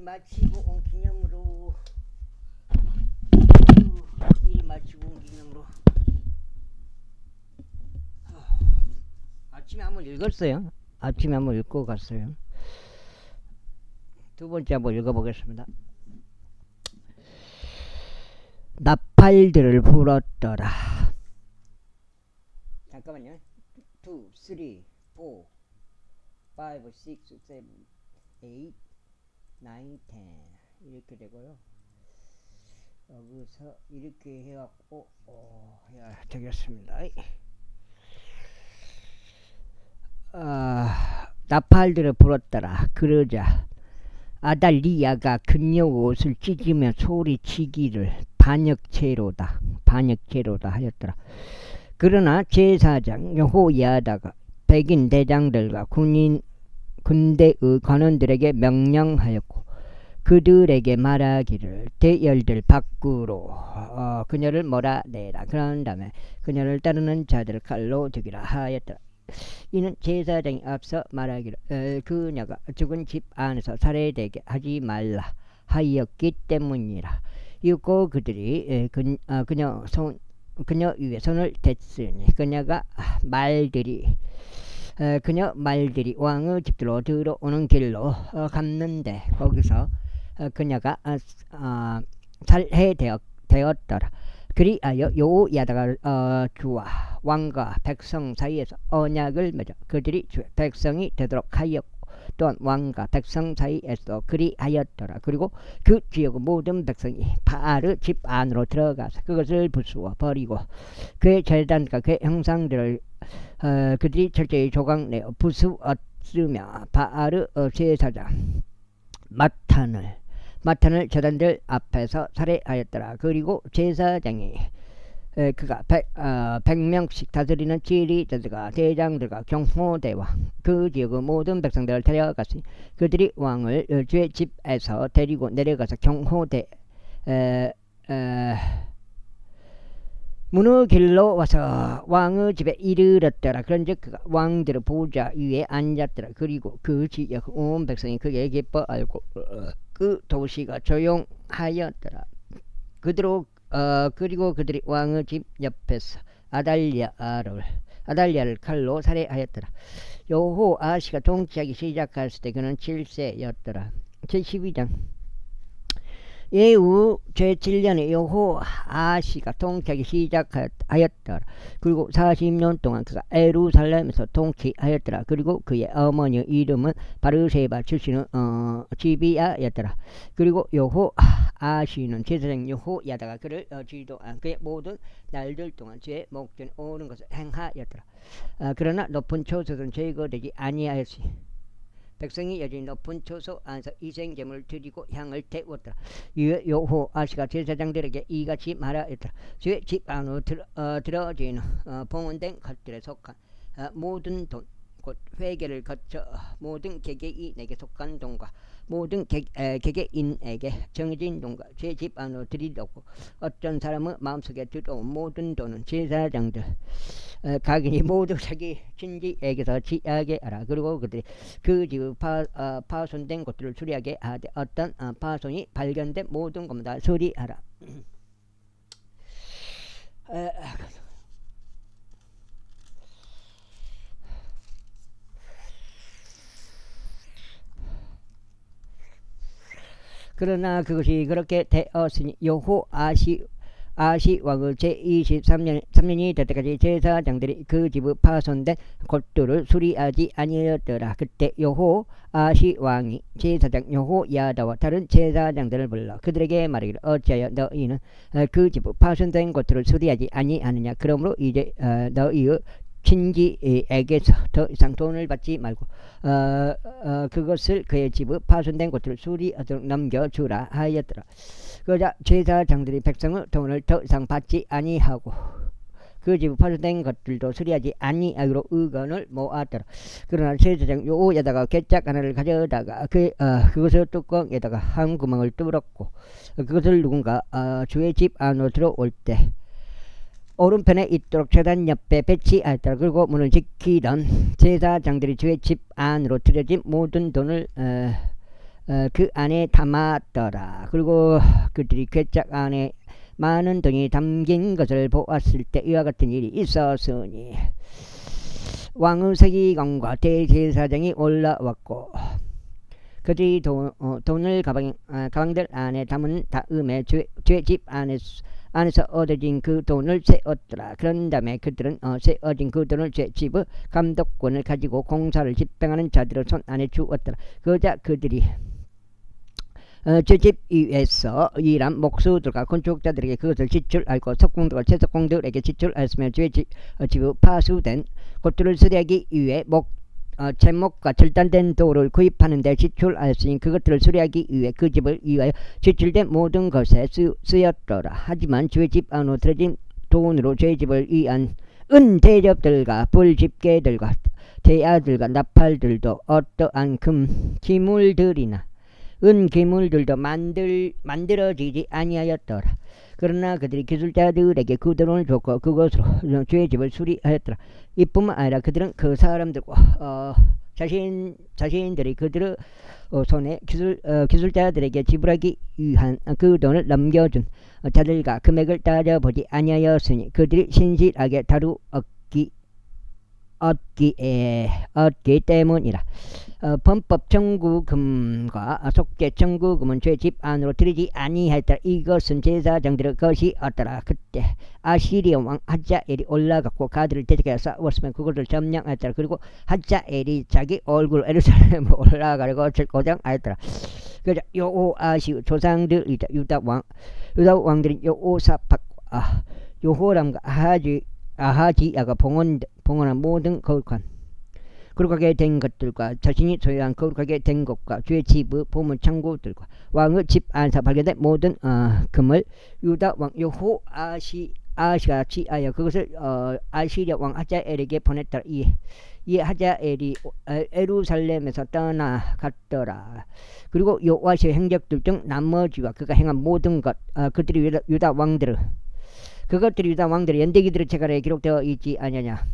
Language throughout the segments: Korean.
마치고 온 기념으로 일 마치고 온 기념으로 아침에 한번 읽었어요. 아침에 한번 읽고 갔어요. 두 번째 한번 읽어보겠습니다. 나팔들을 불었더라. 잠깐만요. 2, 3, 4, 5, 6, 7, 8, 9, 10 이렇게 되고요. 여기서 이렇게 해갖고 해야 되겠습니다. 나팔들을 불었더라. 그러자 아달리아가 그녀 옷을 찢으며 소리치기를 반역죄로다 하였더라. 그러나 제사장 여호야다가 백인 대장들과 군대의 관원들에게 명령하였고 그들에게 말하기를 대열들 밖으로 그녀를 몰아내라. 그런 다음에 그녀를 따르는 자들을 칼로 죽이라 하였더라. 이는 제사장이 앞서 말하기를 그녀가 죽은 집 안에서 살해되게 하지 말라 하였기 때문이라. 이고 그들이 그녀 위에 손을 댔으니 그녀 말들이 왕의 집들로 들어오는 길로 갔는데 거기서 그녀가 살해되었더라. 그리하여 여호야다가 주와 왕과 백성 사이에서 언약을 맺어 그들이 주의 백성이 되도록 하였고 또한 왕과 백성 사이에서 그리하였더라. 그리고 그 지역의 모든 백성이 바알 집 안으로 들어가서 그것을 부수어 버리고 그의 제단과 그의 형상들을 그들이 철저히 조각내어 부수었으며 바알 제사장 마탄을 제단들 앞에서 살해하였더라. 그리고 제사장이 그가 100명씩 다스리는 지리자들과 대장들과 경호대와 그 지역의 모든 백성들을 데려갔으니 그들이 왕을 주의 집에서 데리고 내려가서 경호대 문의 길로 와서 왕의 집에 이르렀더라. 그런즉 그가 왕들의 보좌 위에 앉았더라. 그리고 그 지역 온 백성이 그게 기뻐 알고 그 도시가 조용하였더라. 그리고 그들이 왕의 집 옆에서 아달랴를 칼로 살해하였더라. 여호아시가 통치하기 시작했을 때 그는 7세였더라. 제12장 예후 제7년에 여호아시가 통치하기 시작하였더라. 그리고 40년 동안 그가 예루살렘에서 통치하였더라. 그리고 그의 어머니의 이름은 바르세바 출신의 지비야였더라. 그리고 여호아시는 제사장 여호야다가 그를 지도한 그의 모든 날들 동안 죄의 목전에 오는 것을 행하였더라. 그러나 높은 초소는 제거되지 아니하였으니 백성이 여전히 높은 초소 안에서 이생제물을 드리고 향을 태웠더라. 여호아시가 제사장들에게 이같이 말하였더라. 주의 집 안으로 들어지는 봉헌된 것들에 속한 모든 돈 곧 회개를 거쳐 모든 개개인에게 속한 돈과 모든 개개인에게 정해진 돈과 제 집 안으로 드리려고 어떤 사람의 마음속에 들어온 모든 돈은 제사장들 각인이 모두 자기 친지에게서 취하게 하라. 그리고 그들이 그 집의 파손된 것들을 수리하게 하되 어떤 파손이 발견된 모든 것마다 수리하라. 그러나 그것이 그렇게 되었으니 여호아시 왕의 제23년이 될 때까지 제사장들이 그 집의 파손된 곳들을 수리하지 아니하였더라. 그때 여호아시 왕이 제사장 여호야다와 다른 제사장들을 불러 그들에게 말하기를 어찌하여 너희는 그 집의 파손된 곳들을 수리하지 아니하느냐. 그러므로 이제 너희의 친지에게서 더 이상 돈을 받지 말고 그것을 그의 집의 파손된 곳들을 수리하도록 넘겨주라 하였더라. 그러자 제사장들이 백성의 돈을 더 이상 받지 아니하고 그 집의 파손된 것들도 수리하지 아니하기로 의견을 모았더라. 그러나 제사장 여호야다가 괴짝 하나를 가져다가 그것의 뚜껑에다가 한 구멍을 뚫었고 그것을 누군가 주의 집 안으로 들어올 때 오른편에 있도록 제단 옆에 배치하였더라. 그리고 문을 지키던 제사장들이 주의 집 안으로 들여진 모든 돈을 그 안에 담았더라. 그리고 그들이 괴짝 안에 많은 돈이 담긴 것을 보았을 때 이와 같은 일이 있었으니 왕의 서기관과 대제사장이 올라왔고 그들이 돈을 가방들 안에 담은 다음에 죄집 안에서 얻어진 그 돈을 세었더라. 그런 다음에 그들은 세어진 그 돈을 죄집의 감독권을 가지고 공사를 집행하는 자들의 손 안에 주었더라. 그러자 그들이 죄집 위에서 일한 목수들과 건축자들에게 그것을 지출하고 석공들과 채석공들에게 지출하였으며 죄집 집의 파수된 곳들을 수리하기 위해 제목과 절단된 돌을 구입하는 데 지출하였으니 그것들을 수리하기 위해 그 집을 위하여 지출된 모든 것에 쓰였더라. 하지만 죄집 안으로 들어진 돈으로 죄집을 위한 은대접들과 불집게들과 대야들과 나팔들도 어떠한 기물들이나 은기물들도 만들어지지 아니하였더라. 그러나 그들이 기술자들에게 그 돈을 줬고 그것으로 죄집을 수리하였더라. 이뿐만 아니라 그들은 그 사람들과 자신들이 그들의 손에 기술자들에게 지불하기 위한 그 돈을 넘겨준 자들과 금액을 따져보지 아니하였으니 그들이 신실하게 얻기 때문이라. 범법 청구금과 속죄 청구금은 죄집 안으로 들이지 아니하였더라. 이것은 제사장들의 것이었더라. 그때 아시리아 왕 하자엘이 올라갔고 가드를 대적하여 싸웠으면 그것을 점령하였더라. 그리고 하자엘이 자기 얼굴 예루살렘으로 올라가려고 고장하였더라. 그러자 여호아시 조상들이다. 유다 왕들인 여호사밧과 여호람과 아하지야가 봉헌한 모든 거룩한 거룩하게 된 것들과 자신이 소유한 거룩하게 된 것과 죄집의 보물 창고들과 왕의 집 안에서 발견된 모든 금을 유다 왕 여호아시가 취하여 그것을 아시리아 왕 하자엘에게 보냈더라. 이 하자엘이 예루살렘에서 떠나갔더라. 그리고 여호아시의 행적들 중 나머지와 그가 행한 모든 것 그것들이 유다 왕들의 연대기들의 책가에 기록되어 있지 아니하냐.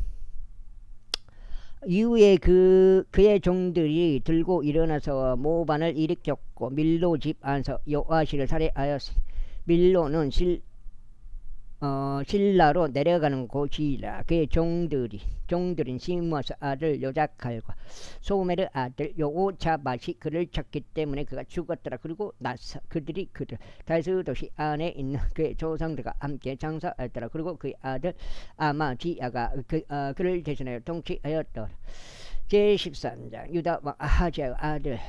이후에 그의 종들이 들고 일어나서 모반을 일으켰고 밀로 집 안에서 여호아시를 살해하였으니 밀로는 신라로 내려가는 곳이라. 그의 종들인 시므아스 아들 요자칼과 소메르 아들 여호자밧이 그를 쳤기 때문에 그가 죽었더라. 그리고 나서 그들이 다윗의 도시 안에 있는 그의 조상들과 함께 장사하였더라. 그리고 그의 아들 아마지야가 그를 대신하여 통치하였더라. 제13장 유다 왕 아하지야의 아들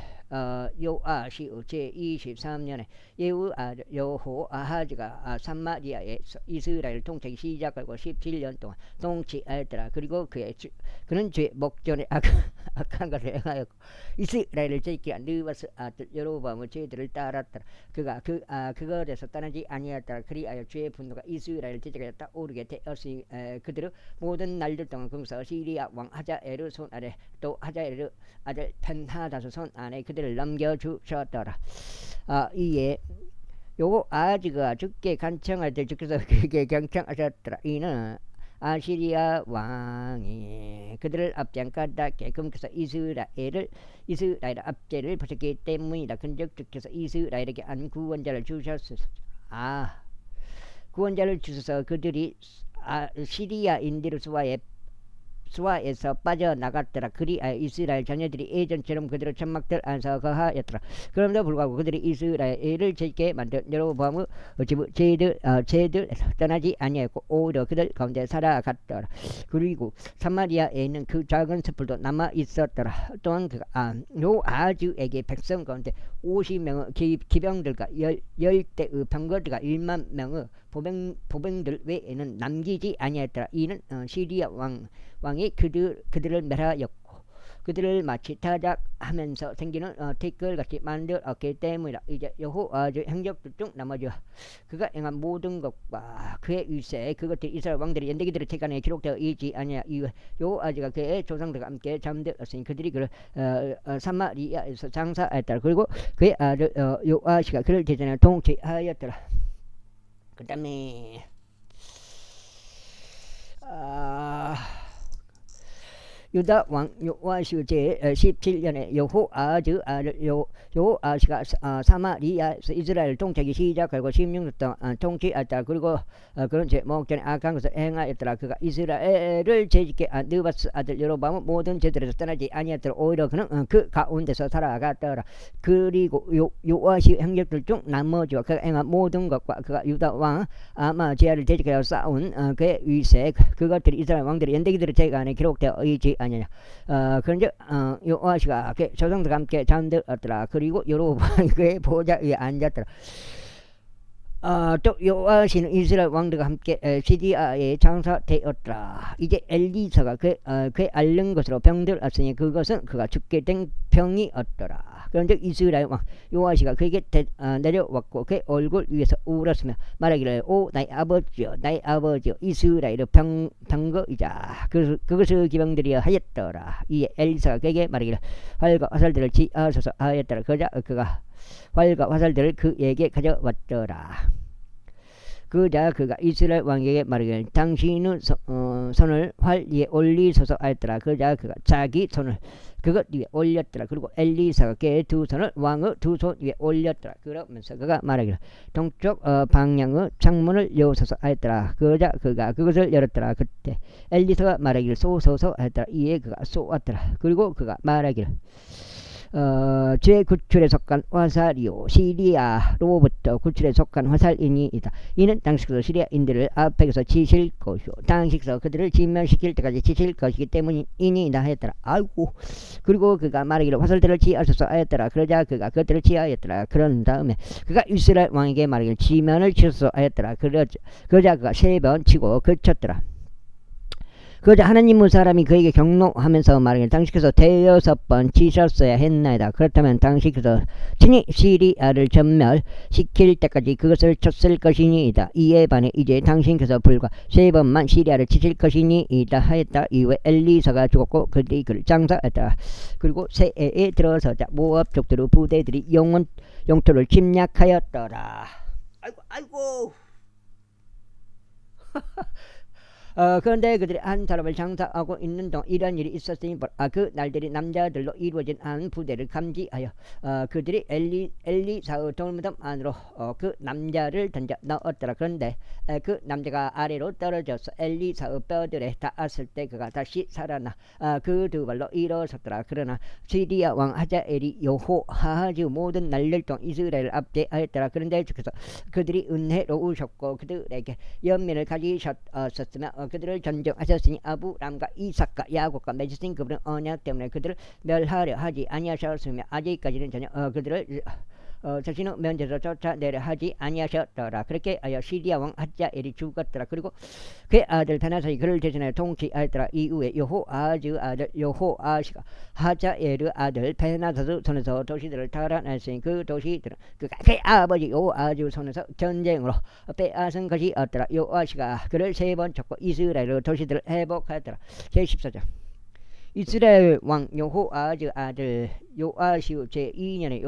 요아시의 제23년에 예후 아들 여호아하지가 사마리아에서 이스라엘 통치하기 시작하고 17년 동안 통치하였더라. 그리고 그는 죄 목전에 악한 것을 행하였고 이스라엘을 지키한 느바스 아들 여로보암의 죄들을 따랐더라. 그가 그것에서 떠나지 아니하였더라. 그리하여 죄의 분노가 이스라엘 지적에 오르게 되었으니 그들의 모든 날들 동안 금서 시리아 왕 하자엘의 손 아래 또 하자엘의 아들 벤하닷의 손 안에 그들을 넘겨주셨더라. 이에 여호아하지가 죽게 간청할 때 주께서 그에게 경청하셨더라. 이는 아시리아 왕이 그들을 앞장 까닭에 금께서 이스라엘 압제를 보셨기 때문이다. 근즉 주께서 이스라엘에게 한 구원자를 주셨소서. 구원자를 주셔서 그들이 시리아인들의 수하에서 빠져나갔더라. 그리하여 이스라엘 자녀들이 예전처럼 그들의 천막들 안에서 거하였더라. 그럼에도 불구하고 그들이 이스라엘을 지게 만든 여로보암의 죄들에서 떠나지 아니하였고 오히려 그들 가운데 살아갔더라. 그리고 사마리아에 있는 그 작은 숲들도 남아 있었더라. 또한 그가 요아하지에게 백성 가운데 50명의 기병들과 10대의 병거들과 1만 명의 보병들 외에는 남기지 아니하였더라. 이는 시리아 왕이 그들을 멸하였고 그들을 마치 타작하면서 생기는 티끌같이 만들었기 때문이라. 이제 여호아하지의 행적들 중 나머지 그가 행한 모든 것과 그의 위세 그것들이 이스라엘 왕들의 연대기들의 책간에 기록되어 있지 아니하. 이후 여호아하지가 그의 조상들과 함께 잠들었으니 그들이 그를 사마리아에서 장사하였더라. 그리고 그의 아들 요아시가 그를 대전하여 통치하였더라. 그 다음에 유다 왕 요아시 제 17년에 여호아즈 아들 요아시가 사마리아에서 이스라엘 통치하기 시작하고 16년 동안 통치했다. 그리고 그런 제목전에 악한 것을 행하였더라. 그가 이스라엘을 재짓게 느바스 아들 여로보암은 모든 제들에서 떠나지 아니었더라. 오히려 그는 그 가운데서 살아갔더라. 그리고 요아시 행적들 중 나머지와 그가 행한 모든 것과 그가 유다 왕 아마지아를 재짓게 싸운 그의 위세 그것들이 이스라엘 왕들의 연대기들의 책 안에 기록되어 있지 아니냐. 그런즉 요아시가 조상들과 함께 잠들었더라. 그리고 여로보암이 그의 보좌 위에 앉았더라. 또 요아시는 이스라엘 왕들과 함께 시리아에 장사되었더라. 이제 엘리사가 그의 앓는 것으로 병들었으니 그것은 그가 죽게 된 병이었더라. 그런즉 이스라엘 왕 요아시가 그에게 내려왔고 그의 얼굴 위에서 울었으며 말하기를 오 나의 아버지여 이스라엘의 병거이자 그것을 기병들이여 하였더라. 이에 엘리사가 그에게 말하기를 활과 화살들을 지하소서 하였더라. 그가 활과 화살들을 그에게 가져왔더라. 그자 그가 이스라엘 왕에게 말하기를 당신은 손을 활 위에 올리소서 하였더라. 그자 그가 자기 손을 그것 위에 올렸더라. 그리고 엘리사가 그의 두 손을 왕의 두 손 위에 올렸더라. 그러면서 그가 말하기를 동쪽 방향의 창문을 여소서 하였더라. 그자 그가 그것을 열었더라. 그때 엘리사가 말하기를 쏘소서 하였더라. 이에 그가 쏘았더라. 그리고 그가 말하기를 제 구출에 속한 화살이요 시리아로부터 구출에 속한 화살이니이다. 이는 당시서 시리아인들을 앞에서 치실 것이요 당시서 그들을 진멸시킬 때까지 치실 것이기 때문이니이다 하였더라. 아이고. 그리고 그가 말하기를 화살들을 치하소서 하였더라. 그러자 그가 그들을 치하였더라. 그런 다음에 그가 이스라엘 왕에게 말하기를 지면을 치소서 하였더라. 그러자 그가 3번 치고 그쳤더라. 그러자 하나님의 사람이 그에게 경노하면서 말하기를 당신께서 6번 치셨어야 했나이다. 그렇다면 당신께서 친히 시리아를 전멸시킬 때까지 그것을 쳤을 것이니이다. 이에 반해 이제 당신께서 불과 3번만 시리아를 치실 것이니이다 하였다. 이후에 엘리사가 죽었고 그들이 그를 장사했다. 그리고 새해에 들어서자 모압 족들의 부대들이 영토를 침략하였더라. 아이고 그런데 그들이 한 사람을 장사하고 있는 동안 이런 일이 있었으니 그 날들이 남자들로 이루어진 한 부대를 감지하여 그들이 엘리사의 돌무덤 안으로 그 남자를 던져 넣었더라. 그런데 그 남자가 아래로 떨어져서 엘리사의 뼈들에 닿았을 때 그가 다시 살아나 그 두 발로 일어섰더라. 그러나 시리아 왕 하자엘이 여호아하즈 모든 날들 동안 이스라엘을 압제하였더라. 그런데 주께서 그들이 은혜로우셨고 그들에게 연민을 가지셨으며 그들을 전정하셨으니 아브람과 이삭과 야곱과 맺으신 그분의 언약 때문에 그들을 멸하려 하지 아니하셨으며 아직까지는 전혀 그들을 자신의 면제로 쫓아내려 하지 아니하셨더라. 그렇게 하여 시리아 왕 하자엘이 죽었더라. 그리고 그의 아들 다나사이 그를 대신하여 통치하였더라. 이후에 여호아즈 아들 여호아시가 하자엘의 아들 베나다스 손에서 도시들을 탈환했으니 그 도시들은 그의 아버지 여호아즈 손에서 전쟁으로 빼앗은 것이었더라. 여호아시가 그를 3번 쳤고 이스라엘의 도시들을 회복하였더라. 제14장 이스라엘 왕 여호아즈 아들 요아시 제2년에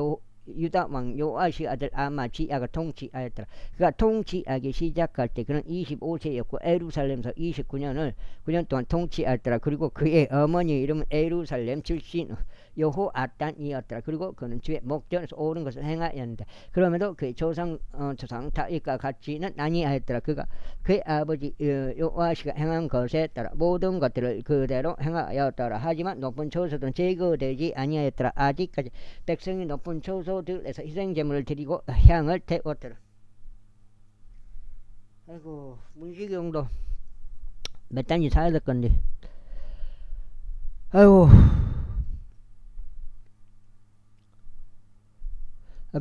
유다 왕 요아시 아들 아마지아가 통치하였더라. 그가 통치하기 시작할 때 그는 25세였고 에루살렘에서 9년 동안 통치하였더라. 그리고 그의 어머니 이름은 에루살렘 출신 여호아단이었더라. 그리고 그는 주의 목전에서 옳은 것을 행하였는데 그럼에도 그의 조상 다윗과 같이는 아니하였더라. 그가 그의 아버지 요아시가 행한 것에 따라 모든 것들을 그대로 행하였더라. 하지만 높은 초소들은 제거되지 아니하였더라. 아직까지 백성이 높은 초소들에서 희생제물을 드리고 향을 태웠더라. 아이고 문시경도 몇 단지 사야 될 건데 아이고.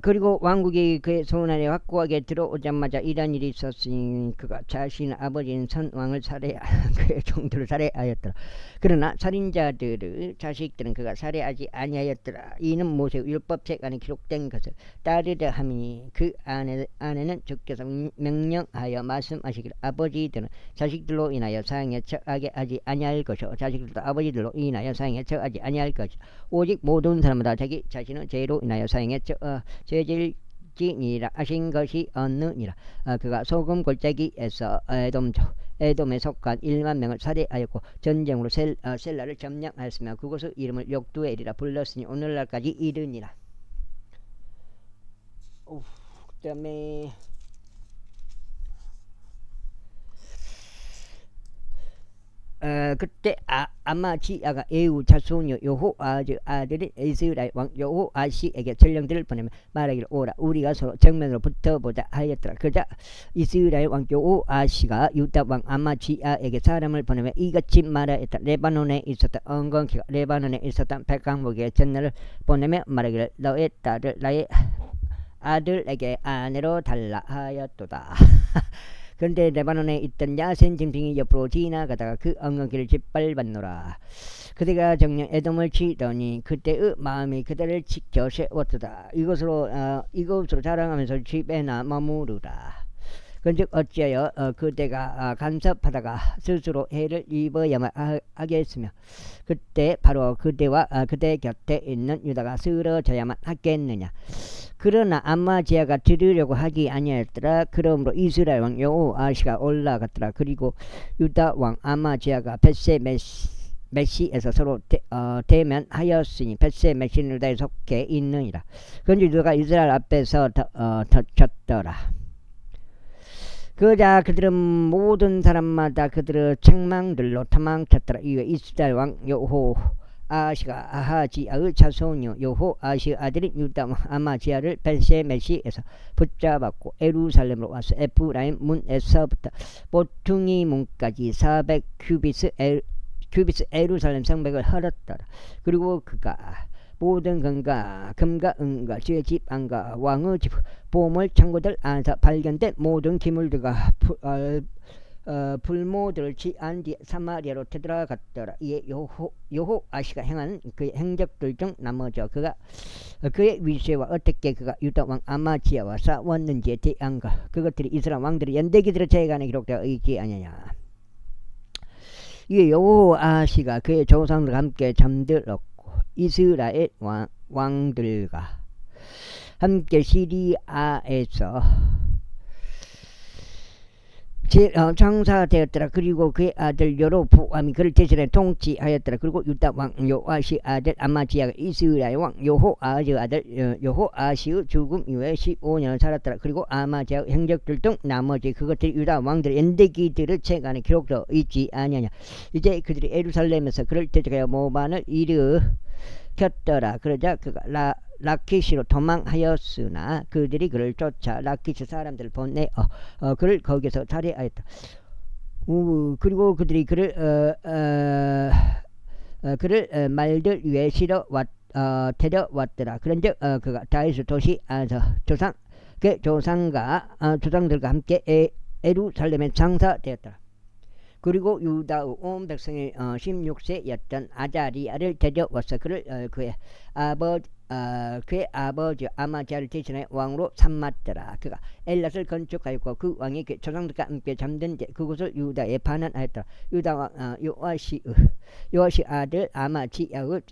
그리고 왕국이 그의 손 안에 확고하게 들어오자마자 이런 일이 있었으니 그가 자신의 아버지인 선왕을 그의 종들을 살해하였더라. 그러나 살인자들의 자식들은 그가 살해하지 아니하였더라. 이는 모세의 율법책 안에 기록된 것을 따르려 함이니 그 안에는 주께서 명령하여 말씀하시기를 아버지들은 자식들로 인하여 사형에 처하게 하지 아니할 것이요 자식들도 아버지들로 인하여 사형에 처하지 아니할 것이요 오직 모든 사람마다 자기 자신의 죄로 인하여 사형에 죄질지니라 하신 것이 없느니라. 그가 소금 골짜기에서 에돔족 에돔에 속한 1만 명을 살해하였고 전쟁으로 셀라를 점령하였으며 그곳의 이름을 욕두엘이라 불렀으니 오늘날까지 이르니라. 그 다음에 그때 아마지아가 에우 자손 여호아즈 아들인 이스라엘 왕 여호아시에게 전령들을 보내며 말하기를 오라 우리가 서로 정면으로 붙어보자 하였더라. 그러자 이스라엘 왕 여호아시가 유다 왕 아마지아에게 사람을 보내며 이같이 말하였다. 레바논에 있었던 엉겅퀴가 레바논에 있었던 백강목의 전날을 보내며 말하기를 너의 딸을 나의 아들에게 아내로 달라 하였도다. 그런데 레바논에 있던 야센 짐승이 옆으로 지나가다가 그 엉겅퀴를 짓밟았노라. 그대가 정녕 에돔을 치더니 그때의 마음이 그대를 지켜 세웠도다. 이것으로 자랑하면서 집에나 머무르라. 그런즉 어찌하여 그대가 간섭하다가 스스로 해를 입어야만 하겠으며 그때 바로 그대와 그대 곁에 있는 유다가 쓰러져야만 하겠느냐. 그러나 아마지아가 들으려고 하기 아니하였더라. 그러므로 이스라엘 왕 여호아시가 올라갔더라. 그리고 유다 왕 아마지아가 벳세메시에서 서로 대면하였으니 벳세메시는 유다에 속해 있느니라. 그런데 유다가 이스라엘 앞에서 졌더라. 그러자 그들은 모든 사람마다 그들의 책망들로 도망쳤더라. 이에 이스라엘 왕 여호아시가 아하지아의 자손이요 여호아시의 아들인 유다 왕 아마지아를 벳세메시에서 붙잡았고 에루살렘으로 와서 에프라임 문에서부터 모퉁이 문까지 400 큐비스 에루살렘 성벽을 헐었더라. 그리고 그가 모든 금과 은과 주의 집 안과 왕의 집 보물 창고들 안에서 발견된 모든 기물들과 불모들을 취한 뒤 사마리아로 되돌아갔더라. 이에 여호아시가 행한 그의 행적들 중 나머져 그의 위세와 어떻게 그가 유다 왕 아마지아와 싸웠는지에 대한 그것들이 이스라엘 왕들의 연대기들의 재간에 기록되어 있지 아니냐. 이에 여호아시가 그의 조상들과 함께 잠들었고 이스라엘 왕들과 함께 시리아에서 장사되었더라. 그리고 그의 아들 여로보암이 그를 대신해 통치하였더라. 그리고 유다 왕 요아시 아들 아마지아가 이스라엘 왕 여호아즈 아들 여호아시의 죽음 이후에 15년을 살았더라. 그리고 아마지아의 행적들 등 나머지 그것들이 유다 왕들의 연대기들의 책안에 기록되어 있지 아니하냐. 이제 그들이 예루살렘에서 그를 대적하여 모반을 일으켰더라. 그러자 그가 라키시로 도망하였으나 그들이 그를 쫓아 라키시 사람들을 보내어 그를 거기서 살해하였다. 그리고 그들이 그를 말들 위에 실어 데려왔더라. 그런즉 그가 다윗의 도시 안에서 조상들과 함께 예루살렘에 장사되었더라. 그리고 유다의 온 백성이 16세였던 아자리아를 데려와서 그를 그의 아버지 아마지아를 대신해 왕으로 삼았더라. 그가 엘랏을 건축하였고 그 왕이 그 조상들과 함께 잠든 데 그곳을 유다에 반환하였더라. 유다 왕 요아시 아들 아마지아의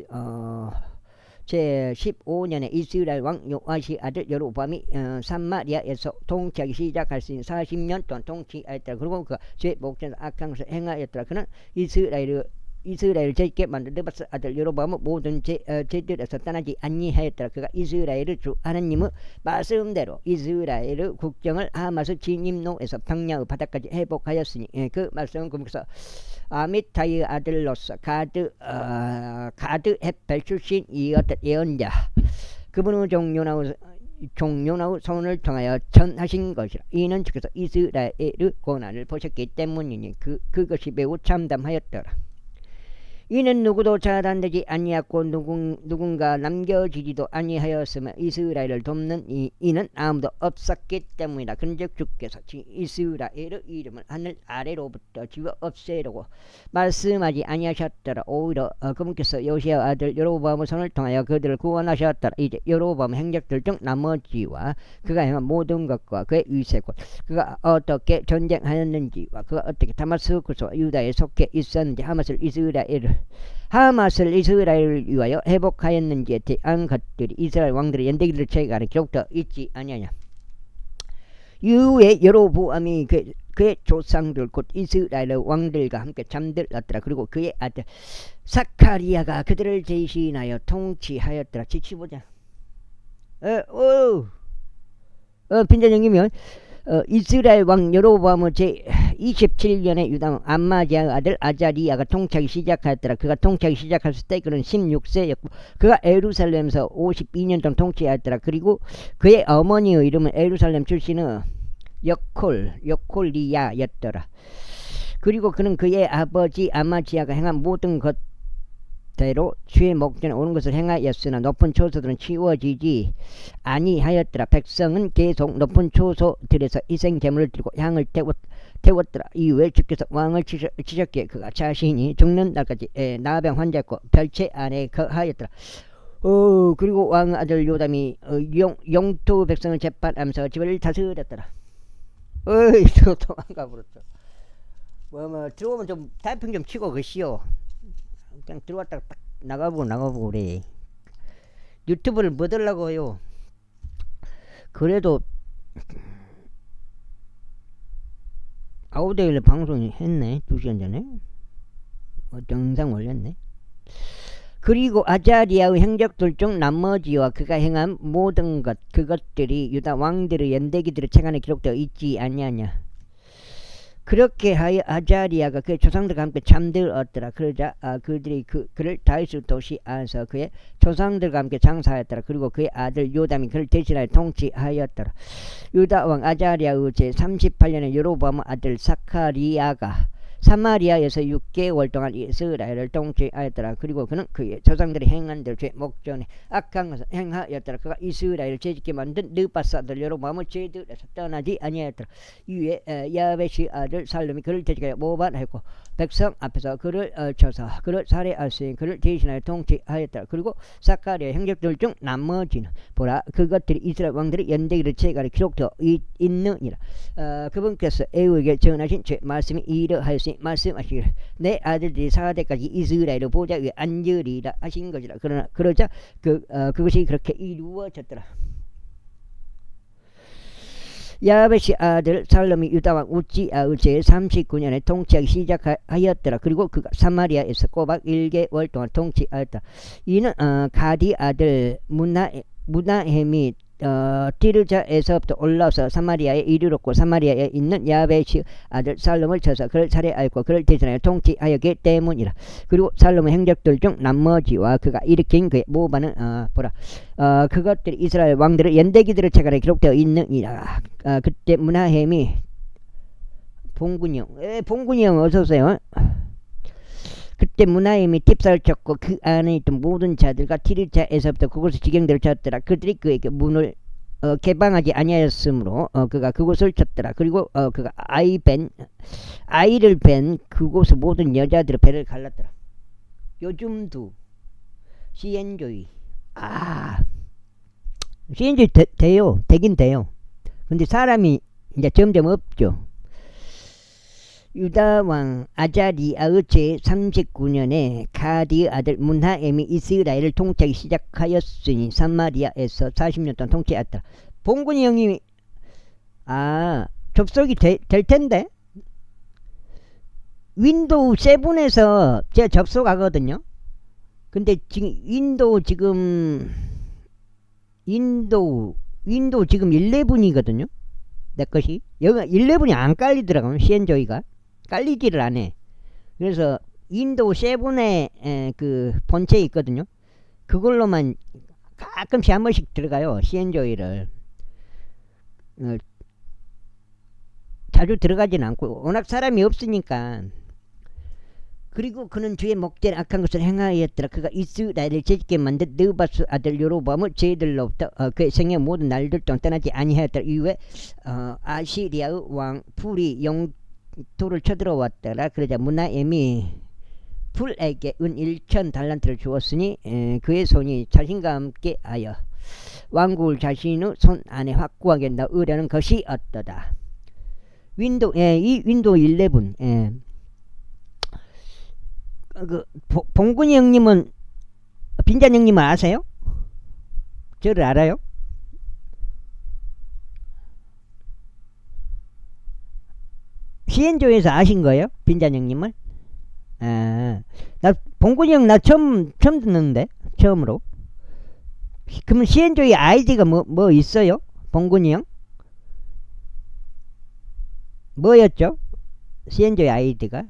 제15년에 이스라엘 왕 요아시 아들 여로보암이 사마리아에서 통치하기 시작할 수 있는 40년 동안 통치하였더라. 그리고 그가 죄 목전에서 악한 것을 행하였더라. 그는 이스라엘을 죄있게 만든 느바스 아들 여로보암은 모든 죄들에서 떠나지 아니하였더라. 그가 이스라엘의 주 하나님의 말씀대로 이스라엘의 국정을 하마스 진임노에서 평야의 바다까지 회복하였으니 그 말씀은 그에서 아미타이의 아들로서 가드 햇벨 출신이었던 예언자 그분의 종료나의 손을 통하여 전하신 것이라. 이는 주께서 이스라엘의 고난을 보셨기 때문이니 그것이 매우 참담하였더라. 이는 누구도 차단되지 아니하고 누군가 남겨지지도 아니하였으며 이스라엘을 돕는 이는 아무도 없었기 때문이다. 그런즉 주께서 이스라엘의 이름을 하늘 아래로부터 지워 없애려고 말씀하지 아니하셨더라. 오히려 그분께서 요시야 아들 여로보암의 손을 통하여 그들을 구원하셨더라. 이제 여로보암의 행적들 중 나머지와 그가 행한 모든 것과 그의 위세고 그가 어떻게 전쟁하였는지와 그가 어떻게 다마스쿠스와 유다에 속해 있었는지 하마스를 이스라엘을 위하여 회복하였는지에 대한 것들이 이스라엘 왕들의 연대기들 책안에 기록되어 있지 아니하냐. 이후에 여로보암이 그의 조상들 곧 이스라엘 왕들과 함께 잠들었더라. 그리고 그의 아들 사카리아가 그들을 대신하여 통치하였더라. 지치보자. 빈자령이면 이스라엘 왕 여로보암의 제 27년에 유다 암마지아의 아들 아자리아가 통치하기 시작하였더라. 그가 통치하기 시작했을 때 그는 16세였고 그가 예루살렘에서 52년 동안 통치하였더라. 그리고 그의 어머니의 이름은 예루살렘 출신의 여콜리야였더라. 그리고 그는 그의 아버지 아마지아가 행한 모든 것대로 주의 목전에 오는 것을 행하였으나 높은 초소들은 치워지지 아니하였더라. 백성은 계속 높은 초소들에서 희생 제물을 드리고 향을 태웠더라. 이후에 주께서 왕을 치셨기에 그가 자신이 죽는 날까지 나병 환자였고 별채 안에 거하였더라. 그리고 왕 아들 요담이 영토 백성을 재판하면서 집을 다스렸더라. 또 도망가 버렸어. 들어오면 좀 타이핑 좀 치고 그시오. 그냥 들어왔다가 딱 나가보고 그래. 유튜브를 뭐 들라고요. 그래도 아우데일에 방송이 했네. 2시간 전에 영상 올렸네. 그리고 아자리아의 행적들 중 나머지와 그가 행한 모든 그것들이 유다 왕들의 연대기들의 책 안에 기록되어 있지 아니하냐. 그렇게 하여 아자리아가 그의 조상들과 함께 잠들었더라. 그러자 그들이 그를 다윗의 도시 안에서 그의 조상들과 함께 장사하였더라. 그리고 그의 아들 요담이 그를 대신하여 통치하였더라. 유다 왕 아자리아의 제 38년에 여로보암의 아들 사카리아가 사마리아에서 6개월 동안 이스라엘을 통치하였더라. 그리고 그는 그의 조상들이 행한 대로 죄 목전에 악한 것을 행하였더라. 그가 이스라엘을 죄짓게 만든 느바스 아들 여로보암의 죄들에서 떠나지 아니하였더라. 이후에 야베시 아들 살룸이 그를 대적하여 모반하였고 백성 앞에서 그를 쳐서 그를 살해하였으니 그를 대신하여 통치하였더라. 그리고 사카리아 행적들 중 나머지는 보라 그것들이 이스라엘 왕들의 연대기를 책가에 기록되어 있느니라. 그분께서 에우에게 전하신 죄 말씀이 이러하였으니 말씀하시기를 내 아들들이 4대까지 이스라엘의 보좌 위에 앉으리라 하신 것이라. 그러자 그것이 그렇게 이루어졌더라. 야베시 아들 살롬이 유다왕 우지아의 제 39년에 통치하기 시작하였더라. 그리고 그가 사마리아에서 꼬박 1개월 동안 통치하였다. 이는 가디 아들 무나햄이 디르자에서부터 올라와서 사마리아에 이르렀고 사마리아에 있는 야베시 아들 살롬을 쳐서 그를 살해하였고 그를 대신하여 통치하였기 때문이라. 그리고 살롬의 행적들 중 나머지와 그가 일으킨 그의 모반은 그것들이 이스라엘 왕들의 연대기들의 책 안에 기록되어 있느니라. 그때 무나햄이 봉군이 형 어서오세요. 그때 무나임이 팁사를 쳤고 그 안에 있던 모든 자들과 티르자에서부터 그곳의 지경들을 쳤더라. 그들이 그에게 문을 개방하지 아니하였으므로 그가 그곳을 쳤더라. 그리고 그가 아이를 벤 그곳의 모든 여자들의 배를 갈랐더라. 요즘도 CN조이 CN조이 되긴 돼요. 근데 사람이 이제 점점 없죠. 유다왕 아자리아의 제 39년에 가디의 아들 문하엠이 이스라엘을 통치하기 시작하였으니 사마리아에서 40년 동안 통치했다. 봉군이 형님이 접속이 될 텐데 윈도우 7에서 제가 접속하거든요. 근데 지금 윈도우 지금 11이거든요. 내 것이 여기 11이 안 깔리더라고요. CN조이가 깔리지를 않아. 그래서 윈도우 7에 그 본체 있거든요. 그걸로만 가끔씩 한 번씩 들어가요. CN조이를 자주 들어가진 않고 워낙 사람이 없으니까. 그리고 그는 주의 목전에 악한 것을 행하였더라. 그가 이스라엘을 죄짓게 만든 느바스 아들 여로보암의 죄들로부터 그의 생애 모든 날들 동안 떠나지 아니하였더라. 이후에 아시리아의 왕 풀이 영토를 쳐들어왔더라. 그러자 무나엠이 풀에게 은 1,000달란트를 주었으니 그의 손이 자신과 함께 하여 왕국을 자신의 손 안에 확고하게 넣으려는 것이었더라. 이 윈도우 11 봉군이 형님은 빈잔 형님은 아세요? 저를 알아요? CN조에서 아신 거예요? 빈잔 형님을? 아, 나 봉군이 형 나 처음 듣는데 처음으로. 그럼 CN조의 아이디가 뭐 있어요? 봉군이 형? 뭐였죠? CN조의 아이디가?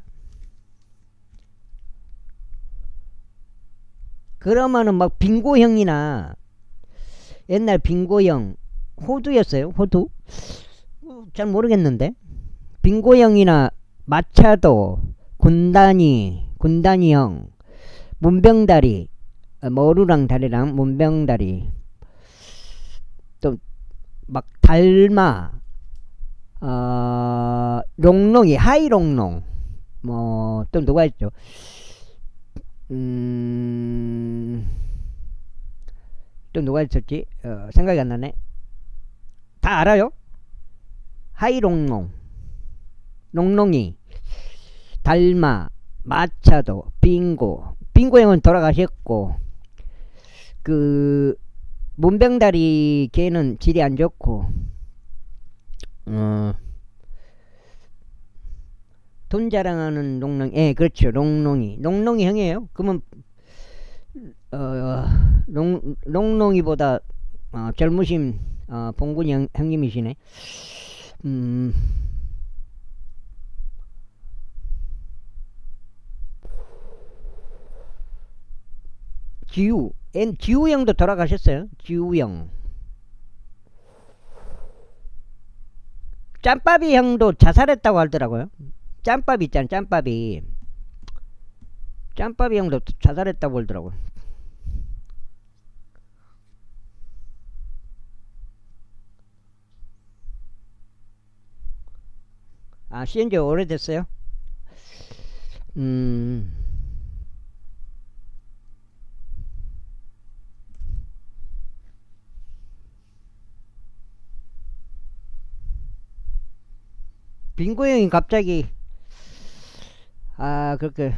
그러면은 막 빙고 형이나 옛날 빙고 형 호두였어요? 호두? 잘 모르겠는데. 빙고 형이나 마차도 군단이 형 문병다리 머루랑 다리랑 문병다리 또 막 달마 롱롱이 하이롱롱 뭐 또 누가 있죠? 또 누가 있었지? 생각이 안 나네. 다 알아요? 하이롱롱 롱롱이 달마 마차도 빙고 형은 돌아가셨고 그 문병다리 걔는 질이 안 좋고 돈 자랑하는 롱롱 예 그렇죠 롱롱이 형이에요. 그러면 롱롱이보다 젊으신 봉군이 형님이시네. 지우 형도 돌아가셨어요. 지우 형. 짬밥이 형도 자살했다고 하더라고요. 짬밥이 있잖아. 짬밥이 형도 자살했다고 하더라고요. 아 CNG 오래됐어요? 빙고 형이 갑자기 그렇게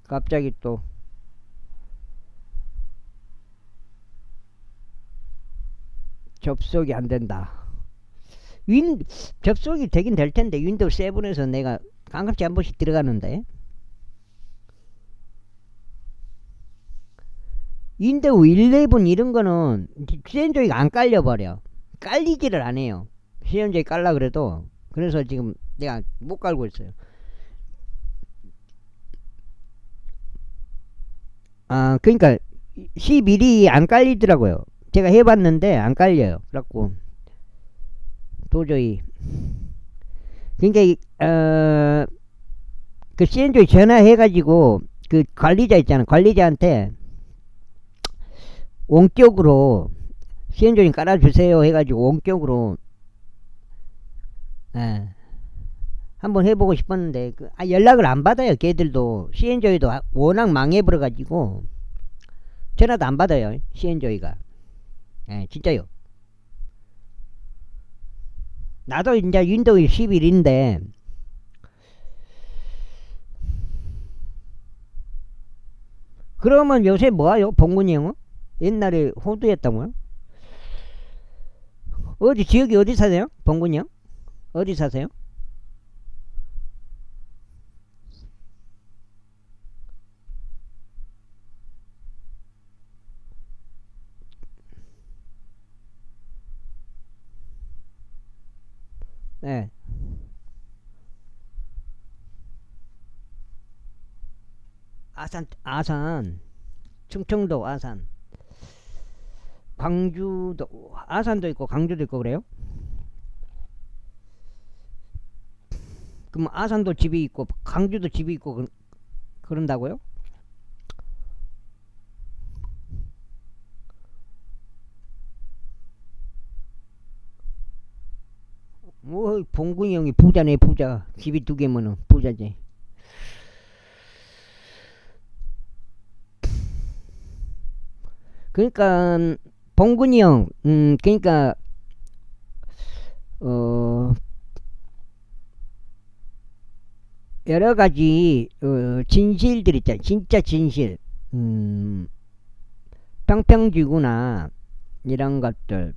갑자기 또 접속이 안 된다. 접속이 되긴 될 텐데 윈도우 7에서 내가 가끔씩 한 번씩 들어가는데 윈도우 11 이런 거는 CN조이가 안 깔려버려. 깔리지를 안 해요. CN조이 깔라 그래도. 그래서 지금 내가 못 깔고 있어요. 그러니까 11이 안 깔리더라고요. 제가 해봤는데 안 깔려요. 그래갖고 도저히 그러니까 그 CN조이 전화해가지고 그 관리자 있잖아. 관리자한테 원격으로 CN조이 깔아주세요 해가지고 원격으로 한번 해보고 싶었는데 연락을 안 받아요. 걔들도 CN조이도 워낙 망해버려가지고 전화도 안 받아요. CN조이가 진짜요. 나도 이제 윈도우 11인데 그러면 요새 뭐하요? 봉군이 형은? 옛날에 호두였다고요? 어디 지역이 어디 사세요? 봉군이 형? 어디 사세요? 네. 아산 충청도 아산 광주도 아산도 있고 광주도 있고 그래요? 그럼 아산도 집이 있고 광주도 집이 있고 그런다고요? 뭐 봉군이 형이 부자네 부자. 집이 두 개면은 부자지. 그러니까 봉군이 형 그러니까 어 여러 가지 진실들 있잖아. 진짜 진실. 평평지구나 이런 것들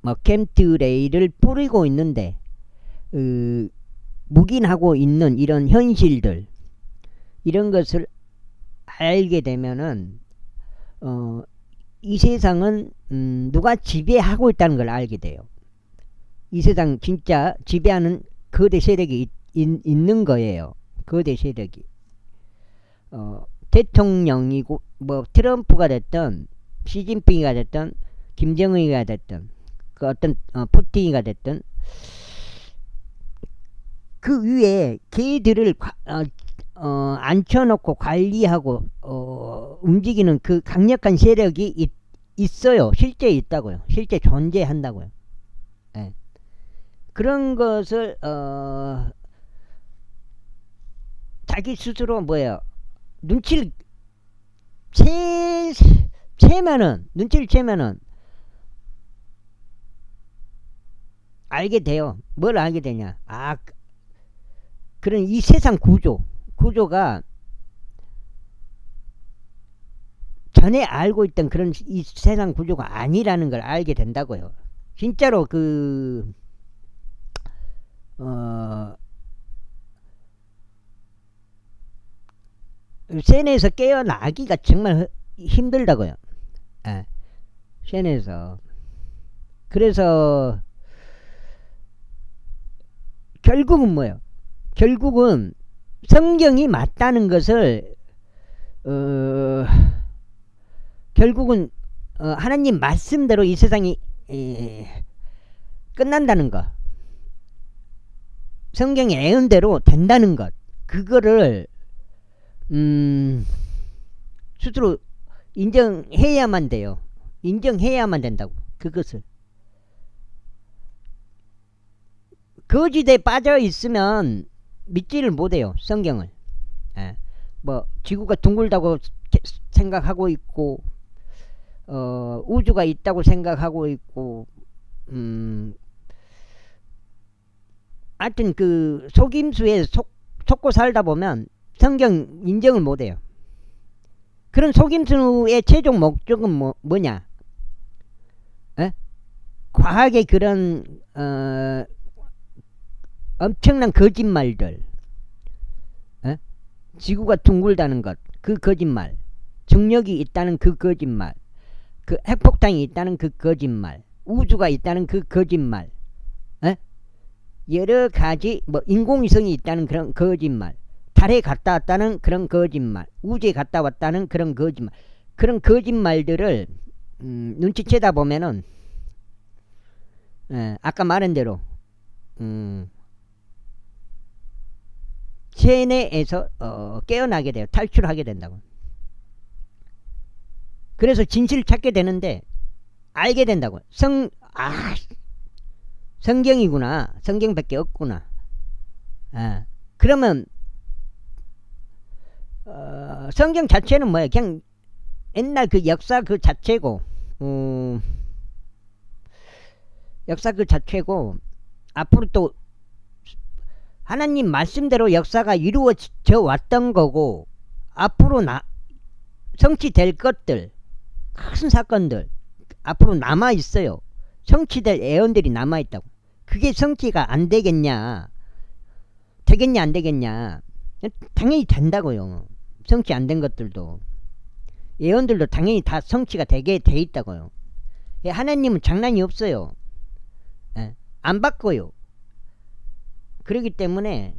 뭐 캠트레이를 뿌리고 있는데 묵인하고 있는 이런 현실들, 이런 것을 알게 되면은 이 세상은 누가 지배하고 있다는 걸 알게 돼요. 이 세상 진짜 지배하는 거대 세력이 있는 거예요. 거대 세력이. 대통령이고 뭐 트럼프가 됐든 시진핑이가 됐든 김정은이가 됐든 그 어떤 푸틴이가 됐든 그 위에 걔들을 앉혀놓고 관리하고 움직이는 그 강력한 세력이 있어요. 실제 있다고요. 실제 존재한다고요. 예. 그런 것을 자기 스스로 뭐예요? 눈치를 눈치를 채면은 알게 돼요. 뭘 알게 되냐? 그런 이 세상 구조가 전에 알고 있던 그런 이 세상 구조가 아니라는 걸 알게 된다고요. 진짜로 세뇌에서 깨어나기가 정말 힘들다고요. 예. 세뇌에서. 그래서 결국은 뭐예요? 결국은 성경이 맞다는 것을 결국은 하나님 말씀대로 이 세상이 끝난다는 것, 성경의 예언대로 된다는 것, 그거를 스스로 인정해야만 돼요. 인정해야만 된다고. 그것을 거짓에 빠져 있으면 믿지를 못해요. 성경을. 예. 뭐 지구가 둥글다고 생각하고 있고 우주가 있다고 생각하고 있고 하여튼 그 속임수에 속고 살다 보면 성경 인정을 못해요. 그런 속임수의 최종 목적은 뭐냐? 에? 과학의 그런 엄청난 거짓말들, 지구가 둥글다는 것, 그 거짓말, 중력이 있다는 그 거짓말, 그 핵폭탄이 있다는 그 거짓말, 우주가 있다는 그 거짓말, 여러 가지 뭐 인공위성이 있다는 그런 거짓말, 달에 갔다 왔다는 그런 거짓말, 우주에 갔다 왔다는 그런 거짓말, 그런 거짓말들을 눈치채다 보면은 아까 말한 대로 세뇌에서 깨어나게 돼요. 탈출하게 된다고. 그래서 진실을 찾게 되는데 알게 된다고. 성경이구나. 성경밖에 없구나. 그러면 성경 자체는 뭐예요? 그냥 옛날 그 역사 그 자체고 역사 그 자체고 앞으로 또 하나님 말씀대로 역사가 이루어져 왔던 거고 앞으로 성취될 것들, 큰 사건들 앞으로 남아 있어요. 성취될 예언들이 남아 있다고. 그게 성취가 안 되겠냐? 되겠냐 안 되겠냐? 당연히 된다고요. 성취 안 된 것들도 예언들도 당연히 다 성취가 되게 돼 있다고요. 하나님은 장난이 없어요. 안 바꿔요. 그렇기 때문에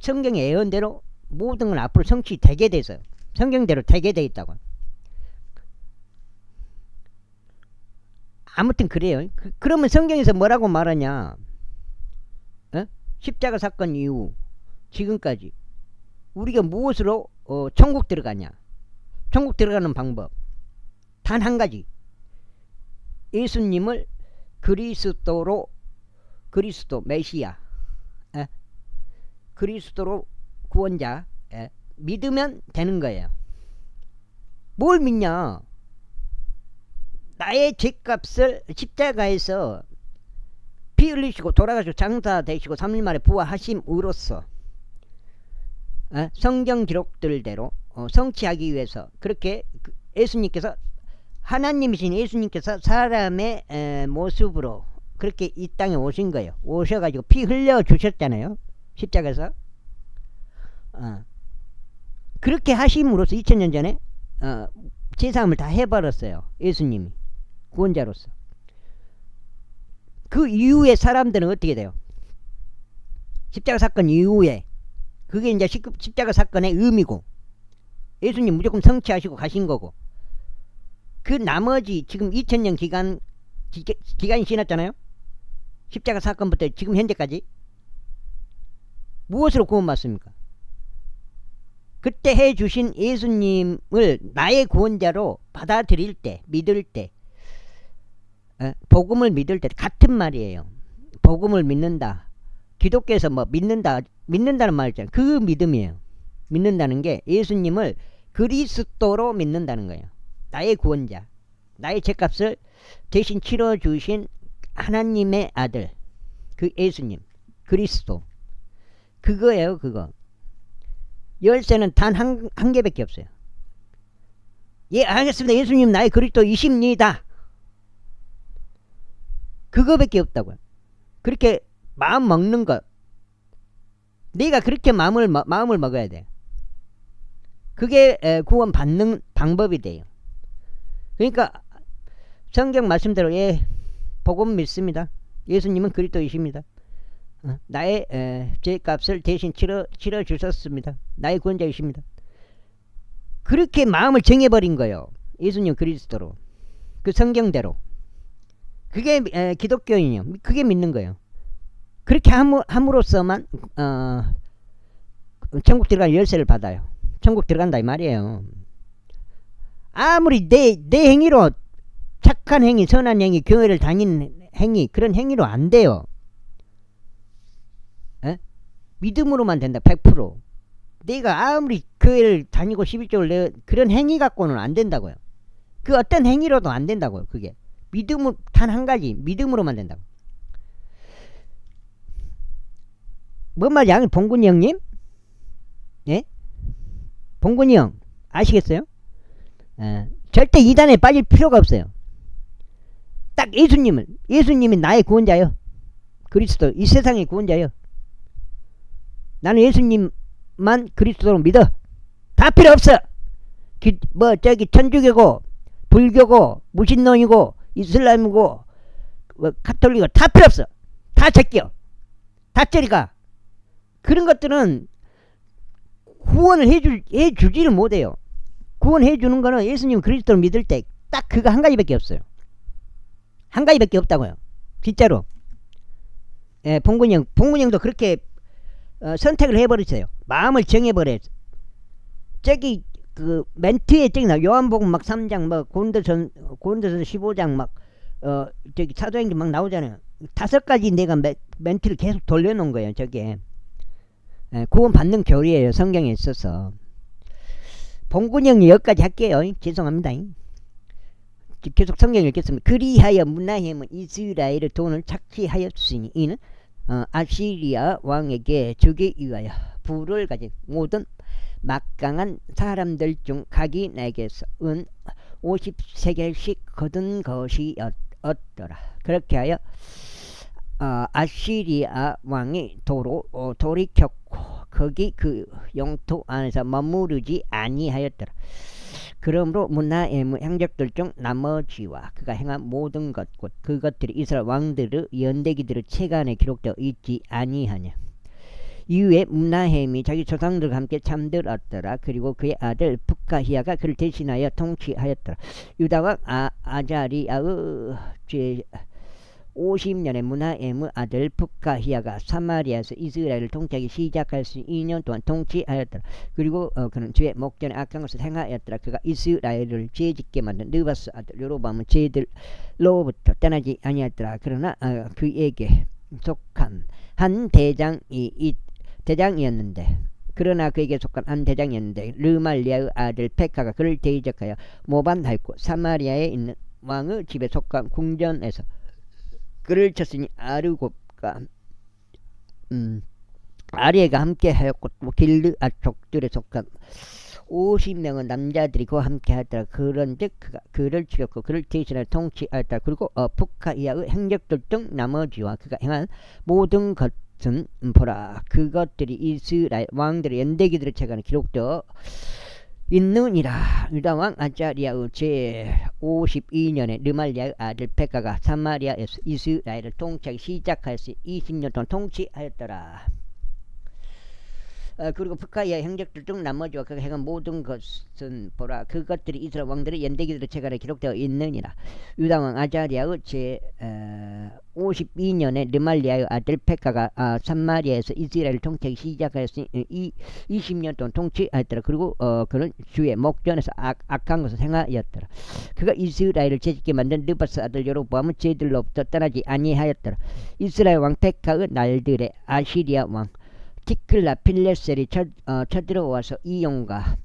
성경의 예언대로 모든 건 앞으로 성취되게 돼서 성경대로 되게 돼 있다고. 아무튼 그래요. 그러면 성경에서 뭐라고 말하냐? 십자가 사건 이후 지금까지 우리가 무엇으로 천국 들어가냐? 천국 들어가는 방법 단 한 가지. 예수님을 그리스도 메시아, 그리스도로 구원자 믿으면 되는 거예요. 뭘 믿냐? 나의 죄값을 십자가에서 피 흘리시고 돌아가시고 장사되시고 3일 만에 부활하심으로써 성경 기록들대로 성취하기 위해서 그렇게 예수님께서 하나님이신 예수님께서 사람의 모습으로 그렇게 이 땅에 오신 거예요. 오셔가지고 피 흘려 주셨잖아요. 십자가에서. 그렇게 하심으로써 2000년 전에 제사함을 다 해버렸어요. 예수님이 구원자로서. 그 이후에 사람들은 어떻게 돼요? 십자가 사건 이후에 그게 이제 십자가 사건의 의미고, 예수님 무조건 성취하시고 가신 거고, 그 나머지 지금 2000년 기간이 지났잖아요. 십자가 사건부터 지금 현재까지 무엇으로 구원받습니까? 그때 해주신 예수님을 나의 구원자로 받아들일 때, 믿을 때, 복음을 믿을 때 같은 말이에요. 복음을 믿는다. 기독교에서 뭐 믿는다는 말 있잖아요. 그 믿음이에요. 믿는다는 게 예수님을 그리스도로 믿는다는 거예요. 나의 구원자, 나의 죄값을 대신 치러주신 하나님의 아들, 그 예수님, 그리스도. 그거예요, 그거. 열쇠는 단 한 개밖에 없어요. 예, 알겠습니다. 예수님 나의 그리스도이십니다. 그거밖에 없다고요. 그렇게 마음 먹는 것. 네가 그렇게 마음을 먹어야 돼. 그게 구원 받는 방법이 돼요. 그러니까 성경 말씀대로 예, 복음 믿습니다. 예수님은 그리스도이십니다. 나의 죄값을 대신 치러 주셨습니다. 나의 구원자이십니다. 그렇게 마음을 정해버린 거예요. 예수님 그리스도로. 그 성경대로. 그게 기독교인이요. 그게 믿는 거예요. 그렇게 함으로써만 천국 들어갈 열쇠를 받아요. 천국 들어간다 이 말이에요. 아무리 내 행위로 착한 행위, 선한 행위, 교회를 다니는 행위, 그런 행위로 안 돼요. 믿음으로만 된다. 100%. 내가 아무리 교회를 다니고 11조를 내 그런 행위 갖고는 안 된다고요. 그 어떤 행위로도 안 된다고요. 그게 믿음으로 단 한 가지 믿음으로만 된다고. 뭔 말이야? 봉군이 형님? 예? 봉군이 형 아시겠어요? 절대 이단에 빠질 필요가 없어요. 딱 예수님이 나의 구원자요. 그리스도 이 세상의 구원자요. 나는 예수님만 그리스도로 믿어. 다 필요 없어. 천주교고 불교고 무신론이고 이슬람이고 카톨릭이고 다 필요 없어. 다 제껴. 다 저리가. 그런 것들은 구원을 해주지를 못해요. 구원해주는 거는 예수님 그리스도를 믿을 때 딱 그거 한 가지밖에 없어요. 한 가지밖에 없다고요. 진짜로. 예, 봉군형도 그렇게 선택을 해버렸어요. 마음을 정해버렸어요. 저기 그 멘트에 저기 나 요한복음 막 3장 막 고린도전 15장 막 저기 사도행전 막 나오잖아요. 5가지 내가 멘트를 계속 돌려놓은 거예요. 저게 구원 받는 교리예요. 성경에 있어서. 봉군형이 여기까지 할게요. 죄송합니다. 계속 성경을 읽겠습니다. 그리하여 문하햄은 이스라엘의 돈을 착취하였으니 이는 아시리아 왕에게 주기 위하여 부를 가진 모든 막강한 사람들 중 각인에게서 은 50세겔씩 거둔 것이었더라. 그렇게 하여 아시리아 왕이 돌이켰고 거기 그 영토 안에서 머무르지 아니하였더라. 그러므로 문하엠의 행적들 중 나머지와 그가 행한 모든 것 곧 그것들이 이스라엘 왕들의 연대기들의 책안에 기록되어 있지 아니하냐. 이후에 문하햄이 자기 조상들과 함께 잠들었더라. 그리고 그의 아들 북가히야가 그를 대신하여 통치하였더라. 유다왕 아자리아의 50년에 문하엠의 아들 북가히야가 사마리아에서 이스라엘을 통치하기 시작할 수 2년 동안 통치하였더라. 그리고 그는 주의 목전에 악한 것을 행하였더라. 그가 이스라엘을 죄짓게 만든 느바스 아들 여로보암은 죄들로부터 떠나지 아니하였더라. 그러나 그에게 속한 한 대장이었는데 그러나 그에게 속한 한 대장이었는데 르말리아의 아들 페카가 그를 대적하여 모반하였고 사마리아에 있는 왕의 집에 속한 궁전에서 그를 쳤으니 아르곱과 아리에가 함께 하였고 길르앗 족들에 속한 50명은 남자들이고 함께 하였더라. 그런즉 그가 그를 죽였고 그를 대신하여 통치하였더라. 그리고 북하 이하의 행적들 등 나머지와 그가 행한 모든 것은 보라 그것들이 이스라엘 왕들의 연대기들의 책안에 기록되어 있느니라. 유다왕 아자리아의 제 52년에 르말리아의 아들 백가가 사마리아에서 이스라엘을 통치하기 시작하였으니 20년 동안 통치하였더라. 그리고 북하의 행적들 중 나머지와 그가 행한 모든 것은 보라 그것들이 이스라엘 왕들의 연대기들의 책안에 기록되어 있느니라. 유다왕 아자리아의 제 52년에 르말리아의 아들 백가가 사마리아에서 이스라엘을 통치하기 시작하였으니 20년 동안 통치하였더라. 그리고 그는 주의 목전에서 악한 것을 행하였더라. 그가 이스라엘을 죄짓게 만든 느바스 아들 여로보암은 죄들로부터 떠나지 아니하였더라. 이스라엘 왕 백가의 날들에 아시리아 왕 티클라 필레셀이 쳐들어와서 이용과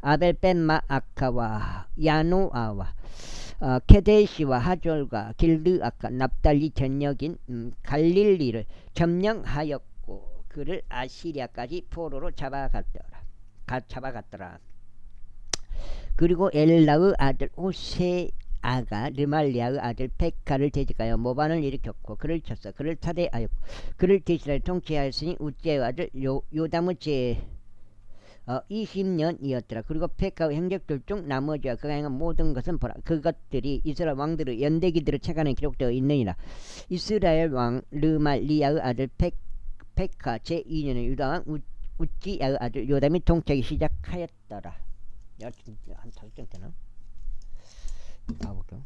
아벨벤마아카와 야노아와 케데시와 하졸과 길르아카 납달리 전역인 갈릴리를 점령하였고 그를 아시리아까지 포로로 잡아갔더라. 그리고 엘라의 아들 호세아가 르말리아의 아들 백가를 대적하여 모반을 일으켰고 그를 쳤어. 그를 타대하였고 그를 대신하여 통치하였으니 우째의 아들 요담의 제 20년이었더라. 그리고 백가의 행적들 중 나머지와 그가 행한 모든 것은 보라 그것들이 이스라엘 왕들의 연대기들의 책안에 기록되어 있느니라. 이스라엘 왕 르말리아의 아들 백가 제 2년에 유다왕 우찌야의 아들 요담이 통치하기 시작하였더라. 한 달쯤 되나? 가볼게요.